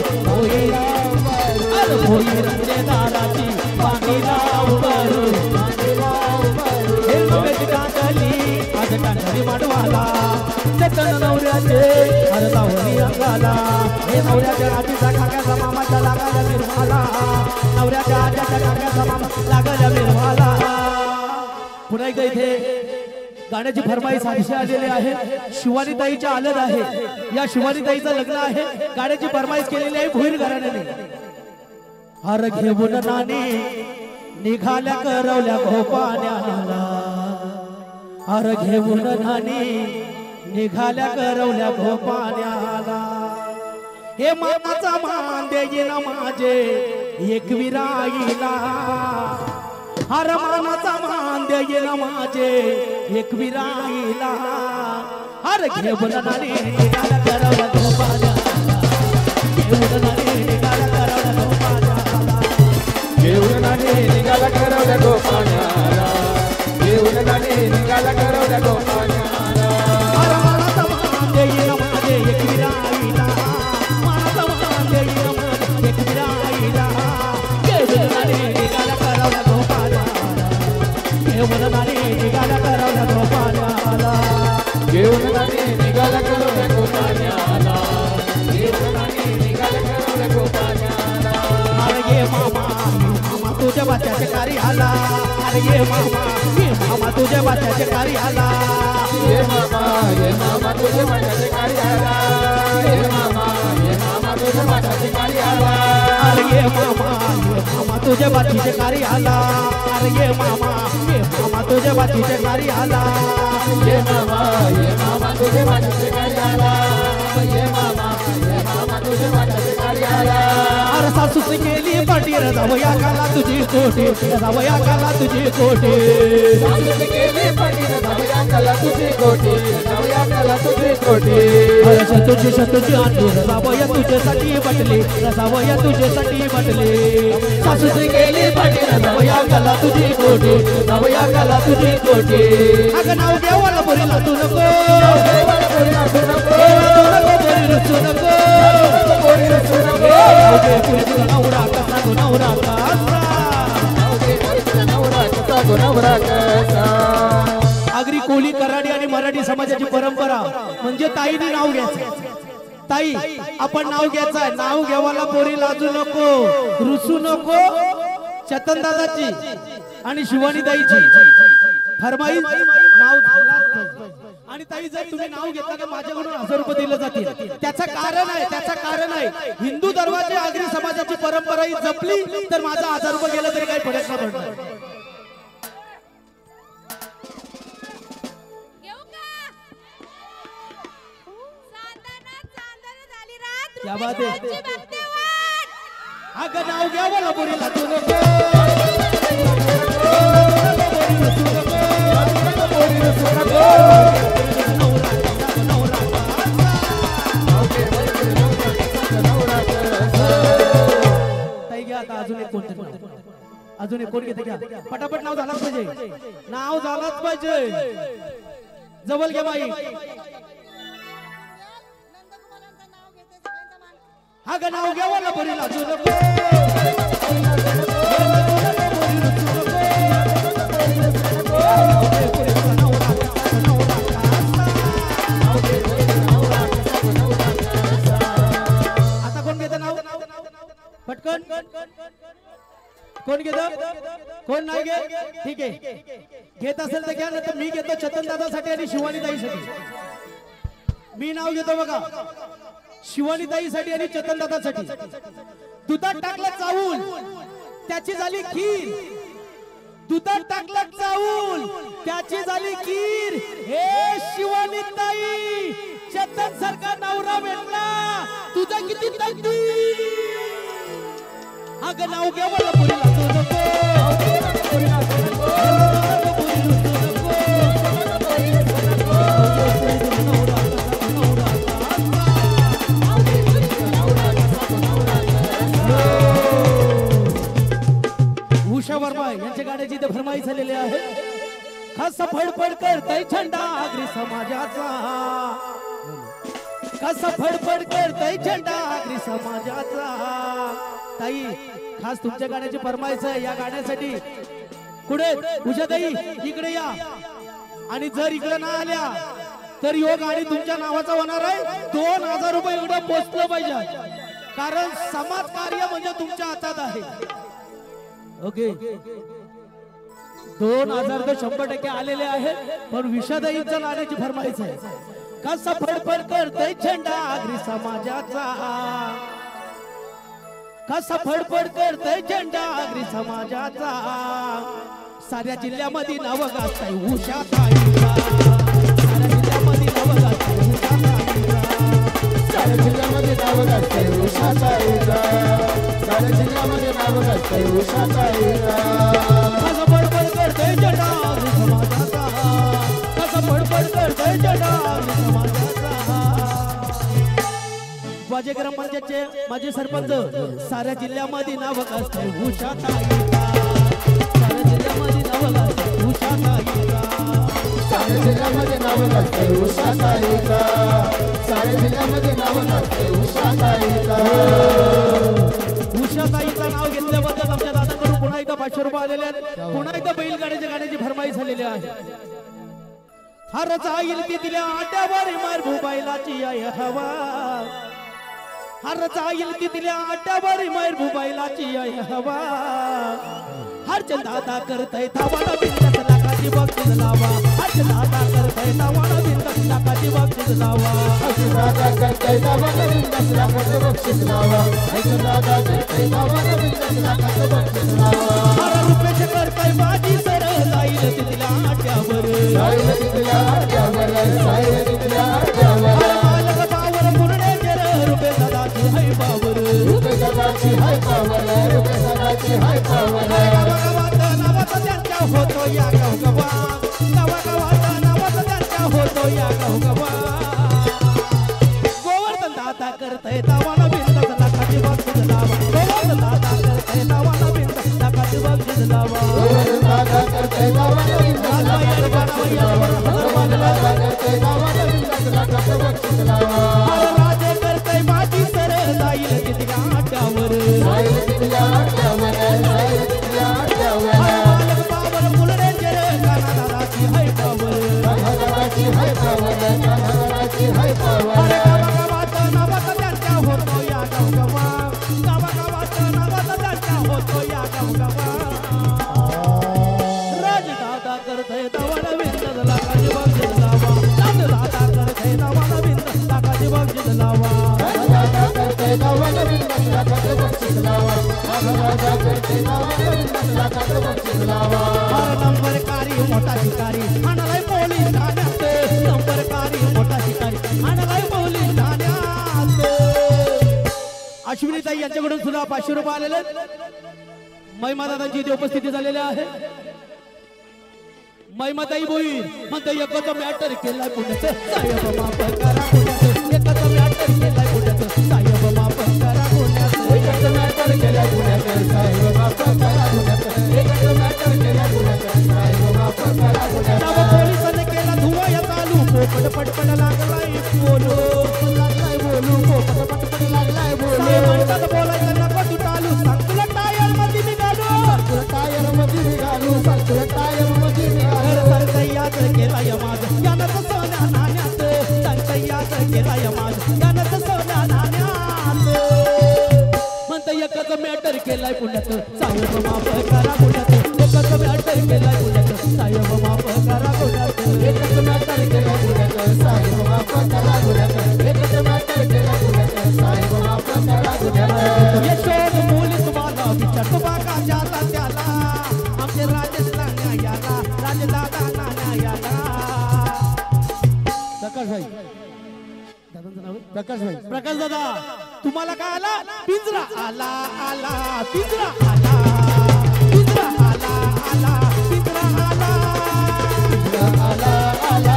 पोईराचे दाराची पाटीला उभरू आज टांगली माडवाला चेतन नवऱ्याचे अरे लावणी अंगाला हे नवऱ्याच्या आजीचा काकाचा मामाचा लागायला निर्माला नवऱ्याच्या आजाच्या काकाचा मामा लागायला निर्माला पुन्हा एकदा इथे गाण्याची फरमाईश अतिशय आलेली आहे शिवानी ताईच्या आलद आहे या शिवानी ताईचं लग्न आहे गाण्याची फरमाईश केलेली आहे भोईर घराण्याने हर घेऊन नाणे निघाल्या करवल्या गोपाण्याला हर घेऊन नाणे निघाल्या करवल्या गोपाण्याला हे मामाचा मान देईन माझे एकविराईला हर मामाचा मान देईन माझे एकविराईला हर घेऊन नाणे निघाल्या करवल्या गोपाण्याला घेऊन नाणे निघाल्या करवल्या गोपाण्याला घेऊन नाणे निघाला करवल्या गोपाण्याला घेऊन नाणे निघाला करवल्या गोपाण्याला हर मानाचा मान देईन माझे एकविराईला मानाचा मान देईन माझे एकविराईला घेऊन नाणे निघाल्या करवल्या गोपाण्याला घेऊन नाणे निघाल्या करवल्या गोपाण्याला घेऊन नाणे निघाला करवल्या गोपाण्याला घेऊन नाणे निघाला करवल्या गोपाण्याला अरे ये मामा तुझ्या बाच्याचे कार्य आला अरे ये मामा तुझ्या बाच्याचे कार्य आला ये मामा तुझे माझ्याचे कार्य आला ये मामा तुझे माझ्याचे कार्य आला अरे ये मामा तुझ्या बाचीचे कार्य आला अरे ये मामा तुझ्या बाचीचे कार्य आला ये मामा तुझे माझ्याचे कार्य आला ये मामा तुझे माझ्याचे कार्य आला अरे सासूची केली पाठी रजावया काला तुझी कोटी रजावया काला तुझी कोटी सासूची केली पाठी रजावया काला तुझी कोटी रजावया काला तुझी कोटी अरे शतुची आंटी रजावया तुझ्यासाठी बटली रजावया तुझ्यासाठी बटली सासूची केली पाठी रजावया काला तुझी कोटी रजावया काला तुझी कोटी अगं नाव देवाला बरी लाटू नको बोरी रचू नको नवरा कसा नवरा कसा आगरी कोळी कराडी आणि मराठी समाजाची परंपरा म्हणजे ताईने नाव घ्यायचं ताई आपण नाव घ्यायचं नाव घ्यावाला पोरी लाजू नको रुसू नको चेतन दादाची आणि शिवानी ताईची फरमाईश नाव आणि ताई जर तुम्ही नाव घेतला तर माझ्याकडून 1000 रुपये दिले जातील त्याचं कारण आहे हिंदू धर्माची आगरी समाजाची परंपरा ही जपली तर माझा 1000 रुपये गेला तरी काही फरक नाही पडणार क्या बात है अगं नाव घ्यावं ना बोरीला तू नको ताई घ्या आता अजून एक कोण घेते घ्या पटापट नाव झालाच पाहिजे जवळ घ्या बाई अगं नाव घ्यावं ना बोरीला तू नको आता कोण घेतं नाव पटकन कोण घेत कोण नाही घेत ठीक आहे घेत असेल तर घ्या ना तर मी घेतो चेतन दादासाठी आणि शिवानी ताईसाठी मी नाव घेतो बघा शिवानी ताईसाठी आणि चेतन दादासाठी दुधात टाकलं चावूल त्याची झाली खीर दुधात टाकलं चावूल त्याची झाली खीर हे शिवानी ताई चेतन सारखा नवरा भेटला तुझा किती तकदीर अगं नाव घ्या मला पुरीला तू नको पुरीला तू नको उषा वर्मा यांच्या गाण्याची इथे फरमाईश झालेली आहे खास फडफड करतय झेंडा आगरी समाजाचा कसा फडफड करतय झेंडा आगरी समाजाचा ताई खास तुमच्या गाण्याची फरमाईश आहे या गाण्यासाठी पुढे उषाताई इकडे या आणि जर इकडे ना आल्या तर यो गाडी तुमच्या नावाचा होणार आहे 2000 रुपये इकडे पोचलं पाहिजे कारण समाज कार्य म्हणजे तुमच्या हातात आहे ओके 2000 तर 100% आलेले आहेत पण विषादाईंच्या गाण्याची फरमाईश आहे कसा फडफड करतय झेंडा आगरी समाजाचा कसा फडफड करतय झेंडा आगरी समाजाचा साऱ्या जिल्ह्यामध्ये नाव गाजताय उषा ताईचा साऱ्या जिल्ह्यामध्ये नाव गाजताय उषा ताईचा साऱ्या जिल्ह्यामध्ये नाव गाजताय उषा ताईचा साऱ्या जिल्ह्यामध्ये नाव गाजताय उषा ताईचा कसा फडफड करतय झेंडा आगरी समाजाचा कसा फडफड करतय झेंडा आगरी समाजाचा वाजे ग्रामपंचायतचे माजी सरपंच साऱ्या जिल्ह्यामध्ये नाव गाजताय उषा ताईचा साऱ्या जिल्ह्यामध्ये नाव गाजताय उषा ताईचा साऱ्या जिल्ह्यामध्ये नाव गाजताय उषा ताईचा साऱ्या जिल्ह्यामध्ये नाव गाजताय उषा ताईचा उषा ताईचं नाव घेतल्याबद्दल आमच्या दादाकडून पुन्हा एकदा 500 रुपये आलेले आहेत पुन्हा एकदा बैलगाड्याच्या गाण्याची फरमाईश झालेली आहे हर जाईल की दिल्या आट्यावर मार भूबाईलाची आहे हवा हर जाईल की दिल्या आट्यावर मार भूबाईलाची आहे हवा हर दादा करतय धावाला बिंदस लाखाची बक्षीस लावा हर दादा करतय धावाला बिंदस लाखाची बक्षीस लावा हर दादा करतय धावाला बिंदस लाखाची बक्षीस लावा हर दादा करतय धावाला बिंदस लाखाची बक्षीस लावा हर रुपये करतय माझी सर जाईल तिथल्या आट्यावर जाईल तिथल्या आट्यावर जाईल तिथल्या आट्यावर मालक बावर मुरडे जर रुपये सदाची हाय बावर रुपये सदाची हाय पावर रुपये सदाची हाय पावर होतो या गावगवा गावागावाचा नावाचा त्यांचा होतो या गावगवा गोवर्धन दादा करतय दावाला बिंदस लाखाची बक्षीस लावा गोवर्धन दादा करतय दावाला बिंदस लाखाची बक्षीस लावा गोवर्धन दादा करतय दावाला बिंदस लाखाची बक्षीस लावा गोवर्धन दादा करतय दावाला बिंदस लाखाची बक्षीस लावा राजे करतय माझी सर जाईल तिथल्या आट्यावर जाईल तिथल्या आट्यावर जाईल तिथल्या आट्यावर हाय पावर कानाची हाय पावर गावागावाचा नावाचा त्यांचा होतो या गावगवा गावागावाचा नावाचा त्यांचा होतो या गावगवा राजदादा करतय दावाला बिंदस लाखाची बक्षीस लावा राजदादा करतय दावाला बिंदस लाखाची बक्षीस लावा राजदादा करतय दावाला बिंदस लाखाची बक्षीस लावा राजदादा करतय दावाला बिंदस लाखाची बक्षीस लावा नंबरकारी मोठा शिकारी आणलाय पोलीस ठाण्यात नंबरकारी मोठा शिकारी आणलाय पोलीस ठाण्यात अश्विनीताई यांच्याकडून सुद्धा 500 रुपये आलेले महिमा दादांची इथे उपस्थिती झालेली आहे महिमाताई बोई म्हणते एकच मॅटर केलाय पुण्याचं साहेब माफ करा पुण्याचं एकच मॅटर केलाय पुण्याचं साहेब माफ करा पुण्याचं एकच मॅटर केलाय पुण्याचं साहेब माफ करा पुण्याचं एकच मॅटर केलाय पुण्याचं साहेब माफ करा पुण्याचं पोलिसांनी केला धुवा या चालू पोपट पटपट लागलाय बोलू लागलाय बोलू पोपट पटपट लागलाय बोलू म्हणतात बोलायचं नको तू चालू सांग तुला टायर मध्ये निघालो टायर मध्ये निघालू टायर मध्ये निघालू संतयाच केला यमाज यानं तर सोन्या नाण्यात संतयाच केला यमाज यानं तर सोन्या नाण्यात म्हणतं एकच मॅटर मॅटर केलाय पुण्यात साहेब माफ करा गुन्ह्यात एकच मॅटर केलाय पुण्यात साहेब माफ करा गुन्ह्यात एकच मॅटर केलाय पुण्यात साहेब माफ करा गुन्ह्यात एकच मॅटर केलाय पुण्यात साहेब माफ करा गुन्ह्यात यशोद पोलीस वाला विचारतो बघा ज्याला त्याला आमचे राजेशला न्यायाला राजदादा न्यायाला प्रकाश भाई प्रकाश भाई प्रकाश दादा तुम्हाला काय आला पिंजरा आला आला पिंजरा आला पिंजरा आला आला पिंजरा आला पिंजरा आला आला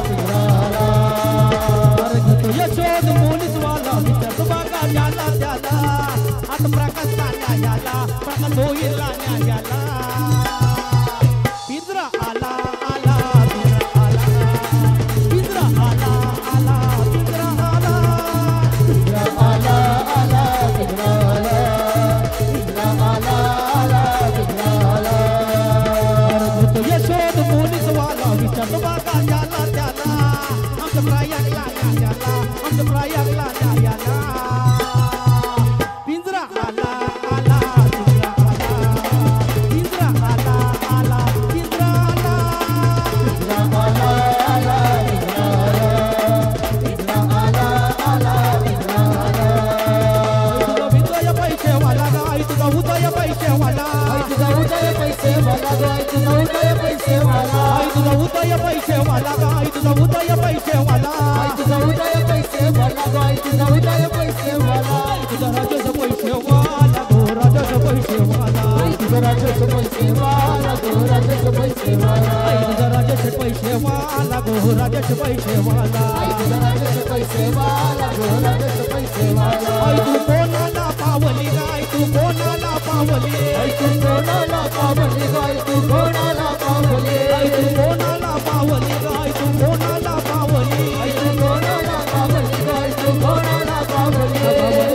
पिंजरा आला यशोद पोलीस वाला विचारतो बघा ज्याला त्याला आता प्रकाशला न्यायाला प्रकाश होईला न्यायाला पिंजरा आला आला पिंजरा आला आला पिंजरा आला पिंजरा आला आला पिंजरा आला पिंजरा आला आला पिंजरा आला यशोद पोलीस वाला विचारतो बघा ज्याला त्याला आमच्या प्रयागला न्यायाला आमच्या प्रयागला न्यायाला पिंजरा आला आला पिंजरा आला पिंजरा आला आला पिंजरा आला पिंजरा आला आला पिंजरा आला पिंजरा आला पिंजरा आला आई तुझा उदय पैसे वाला आई तुझा उदय पैसे वाला आई तुझा उदय पैसे वाला आई तुझा उदय पैसे वाला आई तुझा उदय पैसे वाला आई तुझा उदय पैसे वाला आई तुझा उदय पैसे वाला तुझा राजाचा पैसे वाला गो राजाचा पैसे वाला तुझा राजाचा पैसे वाला गो राजाचा पैसे वाला तुझा राजाचे पैसे वाला गो राजाचे पैसे वाला तुझा राजाचे पैसे वाला गो राजाचे पैसे वाला तू कोणाला पावली गाय तू कोणाला पावली तू कोणाला पावली गाय तू कोणाला पावली तू कोणाला पावली गाय तू कोणाला पावली तू कोणाला पावली गाय तू कोणाला पावली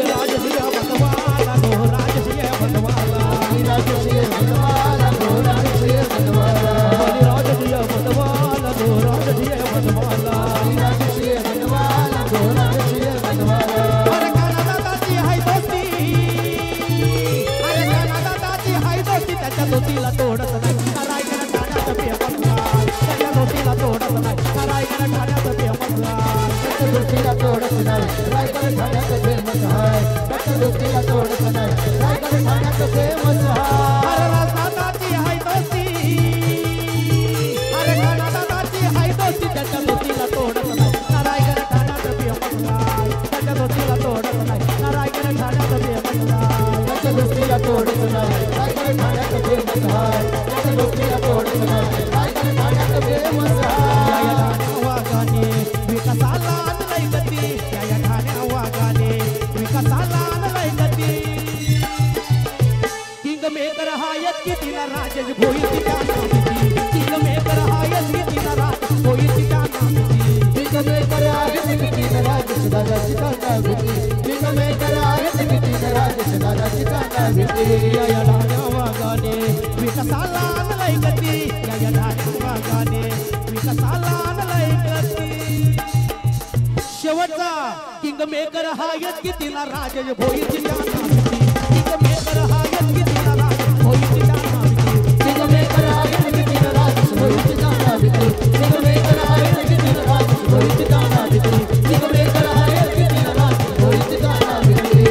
राजसिया बनवाला गो राजसिया बनवाला राजसिया बनवाला गो राजसिया बनवाला राजसिया बनवाला गो राजसिया बनवाला राजसिया बनवाला गो राजसिया बनवाला अरे काना दादाची हाय दोस्ती अरे काना दादाची हाय दोस्ती त्याच्या दोस्तीला तोडत नाही रायगड ठाण्याचा पेमसला त्याच्या दोस्तीला तोडत नाही रायगड ठाण्याचा पेमसला त्याच्या दोस्तीला तोडत नाही रायगड ठाण्याचा फेमस आहे त्याच्या दोस्तीला तोडत नाही रायगड ठाण्याचा फेमस आहे अरे दादाची हाय दोस्ती अरे काना दादाची हाय दोस्ती त्याच्या दोस्तीला तोडत नाही रायगड ठाण्याचा फेमसला त्याच्या दोस्तीला तोडत नाही रायगड ठाण्याचा फेमसला त्याच्या दोस्तीला तोडत नाही रायगड ठाण्याचा फेमस आहे त्याच्या दोस्तीला तोडत नाही रायगड ठाण्याचा फेमस आहे वागाने विकासाला आणलंय गती या ठाण्या वागाने विकासाला आणलंय गती किंग मेकर हायत कितीला राजेश भोई तिच्या नामिती किंग मेकर हायत कितीला राजेश भोई तिच्या नामिती किंग मेकर हायत कितीला राजेश दादा तिच्या नामिती किंग मेकर हायत कितीला राजेश दादा तिच्या नामिती या ठाण्या वागाने विकासाला आणलंय गती या ठाण्या वागाने विकासाला आणलंय गती शेवटचा किंग मेकर हायत कितीला राजेश भोई तिच्या नामिती किंग मेकर हायत कितीला राजेश भोई तिच्या नामिती किंग मेकर हायत कितीला राजेश भोई तिच्या नामिती किंग मेकर हायत कितीला राजेश भोई तिच्या नामिती किंग मेकर हायत कितीला राजेश भोई तिच्या नामिती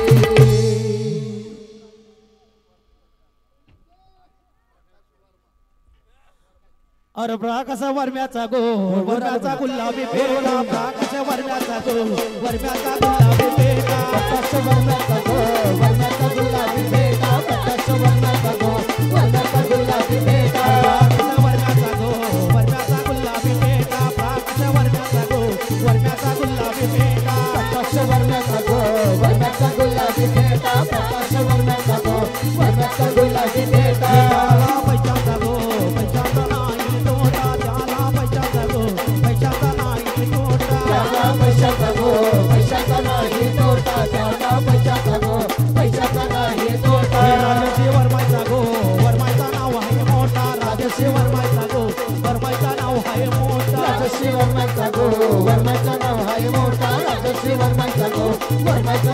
अरे कसा वरम्याचा गो वरम्याचा गुलाबी पेटा कसा वरम्याचा गो वरम्याचा गुलाबी पेटा कसा वरम्याचा गो वरम्याचा गुलाबी पेटा कसा वरम्याचा गो वरम्याचा गुलाबी पेटा कसा वरम्याचा गो वरम्याचा गुलाबी पेटा कसा वरम्याचा गो वरम्याचा गुलाबी पेटा कसा वरम्याचा गो वरम्याचा गुलाबी पेटा कसा वरम्याचा गो वरम्याचा गुलाबी पेटा पैशाचा गो पैशाचा पैशाचा गो पैशाचा नाही तोटा त्याला पैशाचा गो पैशाचा नाही तोटा राजश्री वर्माचा गो वर्माचा नाव आहे मोठा राजश्री वर्माचा गो वर्माचा नाव आहे मोठा राजश्री वर्माचा गो वर्माचा नाव आहे मोठा राजश्री वर्माचा गो वर्माचा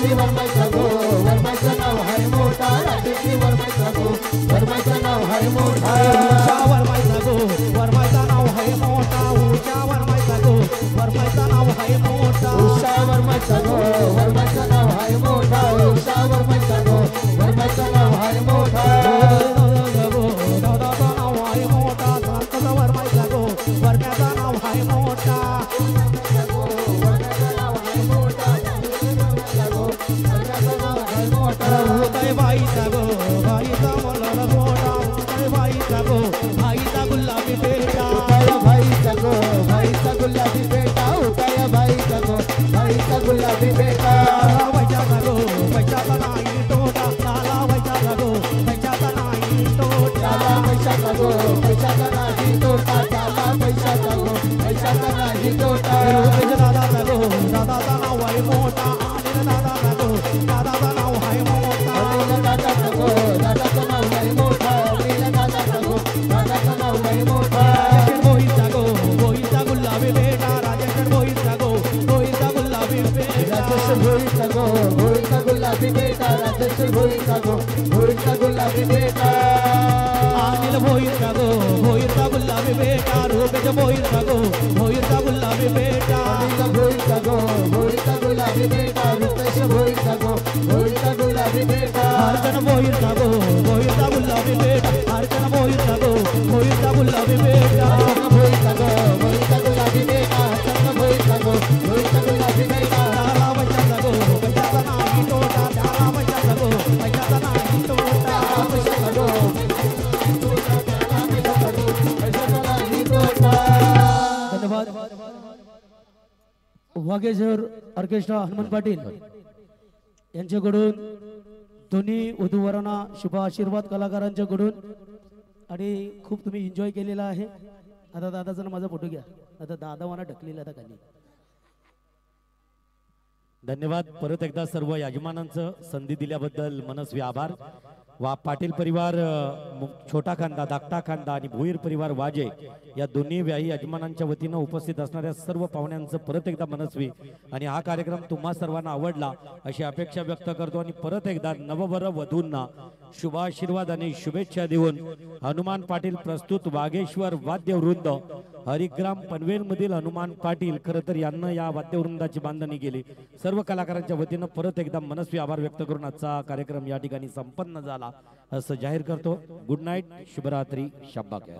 राजश्री वर्माचा गो वर्माचं नाव हाय मोठा राजश्री वर्माचा गो वर्माचं नाव हाय मोठा उषा वर्माचा गो वर्माचा नाव हाय मोठा उषा वर्माचा गो वर्माचा नाव हाय मोठा उषा वर्माचा गो वर्माचं नाव हाय मोठा उषा वर्माचा गो वर्माचं नाव हाय मोठा दादाचं नाव हाय मोठा संतोष वर्माचा गो वर्माचा नाव हाय मोठा उदय बाईचा गो बाईचा मला मोठा उदय बाईचा गो बाईचा गुलाबी बेटा भाईचा गो भाईचा गुलाबी बेटा उताया भाईचा गो भाईचा गुलाबी बेटा पैशाचा गो पैशाचा नाही तोटा त्याला पैशाचा गो पैशाचा नाही तोटा त्याला पैशाचा गो पैशाचा नाही तोटा त्याला पैशाचा गो पैशाचा नाही तोटा दादाचा गो दादाचा नाव आहे मोठा आणि दादाचा गो दादाचा नाव आहे मोठा दादाचा गो दादाचं नाव नाही मोठा दादाचा गो दादाचं नाव नाही मोठा भोईचा गो भोईचा गुलाबी बेटा राजेश भोईचा गो भोईचा गुलाबी बेटा राजेश भोईचा गो भोईचा गुलाबी बेटा राजेश भोईचा गो भोईचा गुलाबी बेटा अनिल भोईचा गो भोईचा गुलाबी बेटा रुपेश भोईचा गो भोईचा गुलाबी बेटा अनिल भोईचा गो भोईचा गुलाबी बेटा रुपेश भोईचा गो भोईचा गुलाबी बेटा अर्चन भोईचा गो भोईचा गुलाबी बेटा अर्चन भोईचा गो भोईचा गुलाबी बेटा भोईचा गो भोईचा गुलाबी बेटा अर्चन भोईचा गो भोईचा गुलाबी बेटा त्याला पैशाचा गो पैशाचा नाही तोटा त्याला पैशाचा गो पैशाचा नाही तोटा पैशाचा गो पैशाचा नाही तोटा धन्यवाद वाघेश्वर ऑर्केस्ट्रा हनुमान पाटील यांच्याकडून दोन्ही वधूवरांना शुभ आशीर्वाद कलाकारांच्याकडून आणि खूप तुम्ही एन्जॉय केलेला आहे. आता दादाचा ना माझा फोटो घ्या. आता दादा मला ढकलेला आता खाली. धन्यवाद. परत एकदा सर्व यजमानांचं संधी दिल्याबद्दल मनस्वी आभार. पाटील परिवार छोटा खांदा धाकटा खांदा आणि भोईर परिवार वाजे या दोन्ही व्याही यजमानांच्या वतीनं उपस्थित असणाऱ्या सर्व पाहुण्यांचं परत एकदा मनस्वी आणि हा कार्यक्रम तुम्हा सर्वांना आवडला अशी अपेक्षा व्यक्त करतो आणि परत एकदा नववर वधूंना शुभाशीर्वाद आणि शुभेच्छा देऊन हनुमान पाटील प्रस्तुत वाघेश्वर वाद्यवृंद हरिग्राम पनवेल मधील हनुमान पाटील खरं तर यांना या वाद्यवृंदाची बांधणी केली. सर्व कलाकारांच्या वतीनं परत एकदा मनस्वी आभार व्यक्त करून आजचा कार्यक्रम या ठिकाणी संपन्न झाला असं जाहीर करतो. गुड नाईट, शुभरात्री, शब्बा खैर.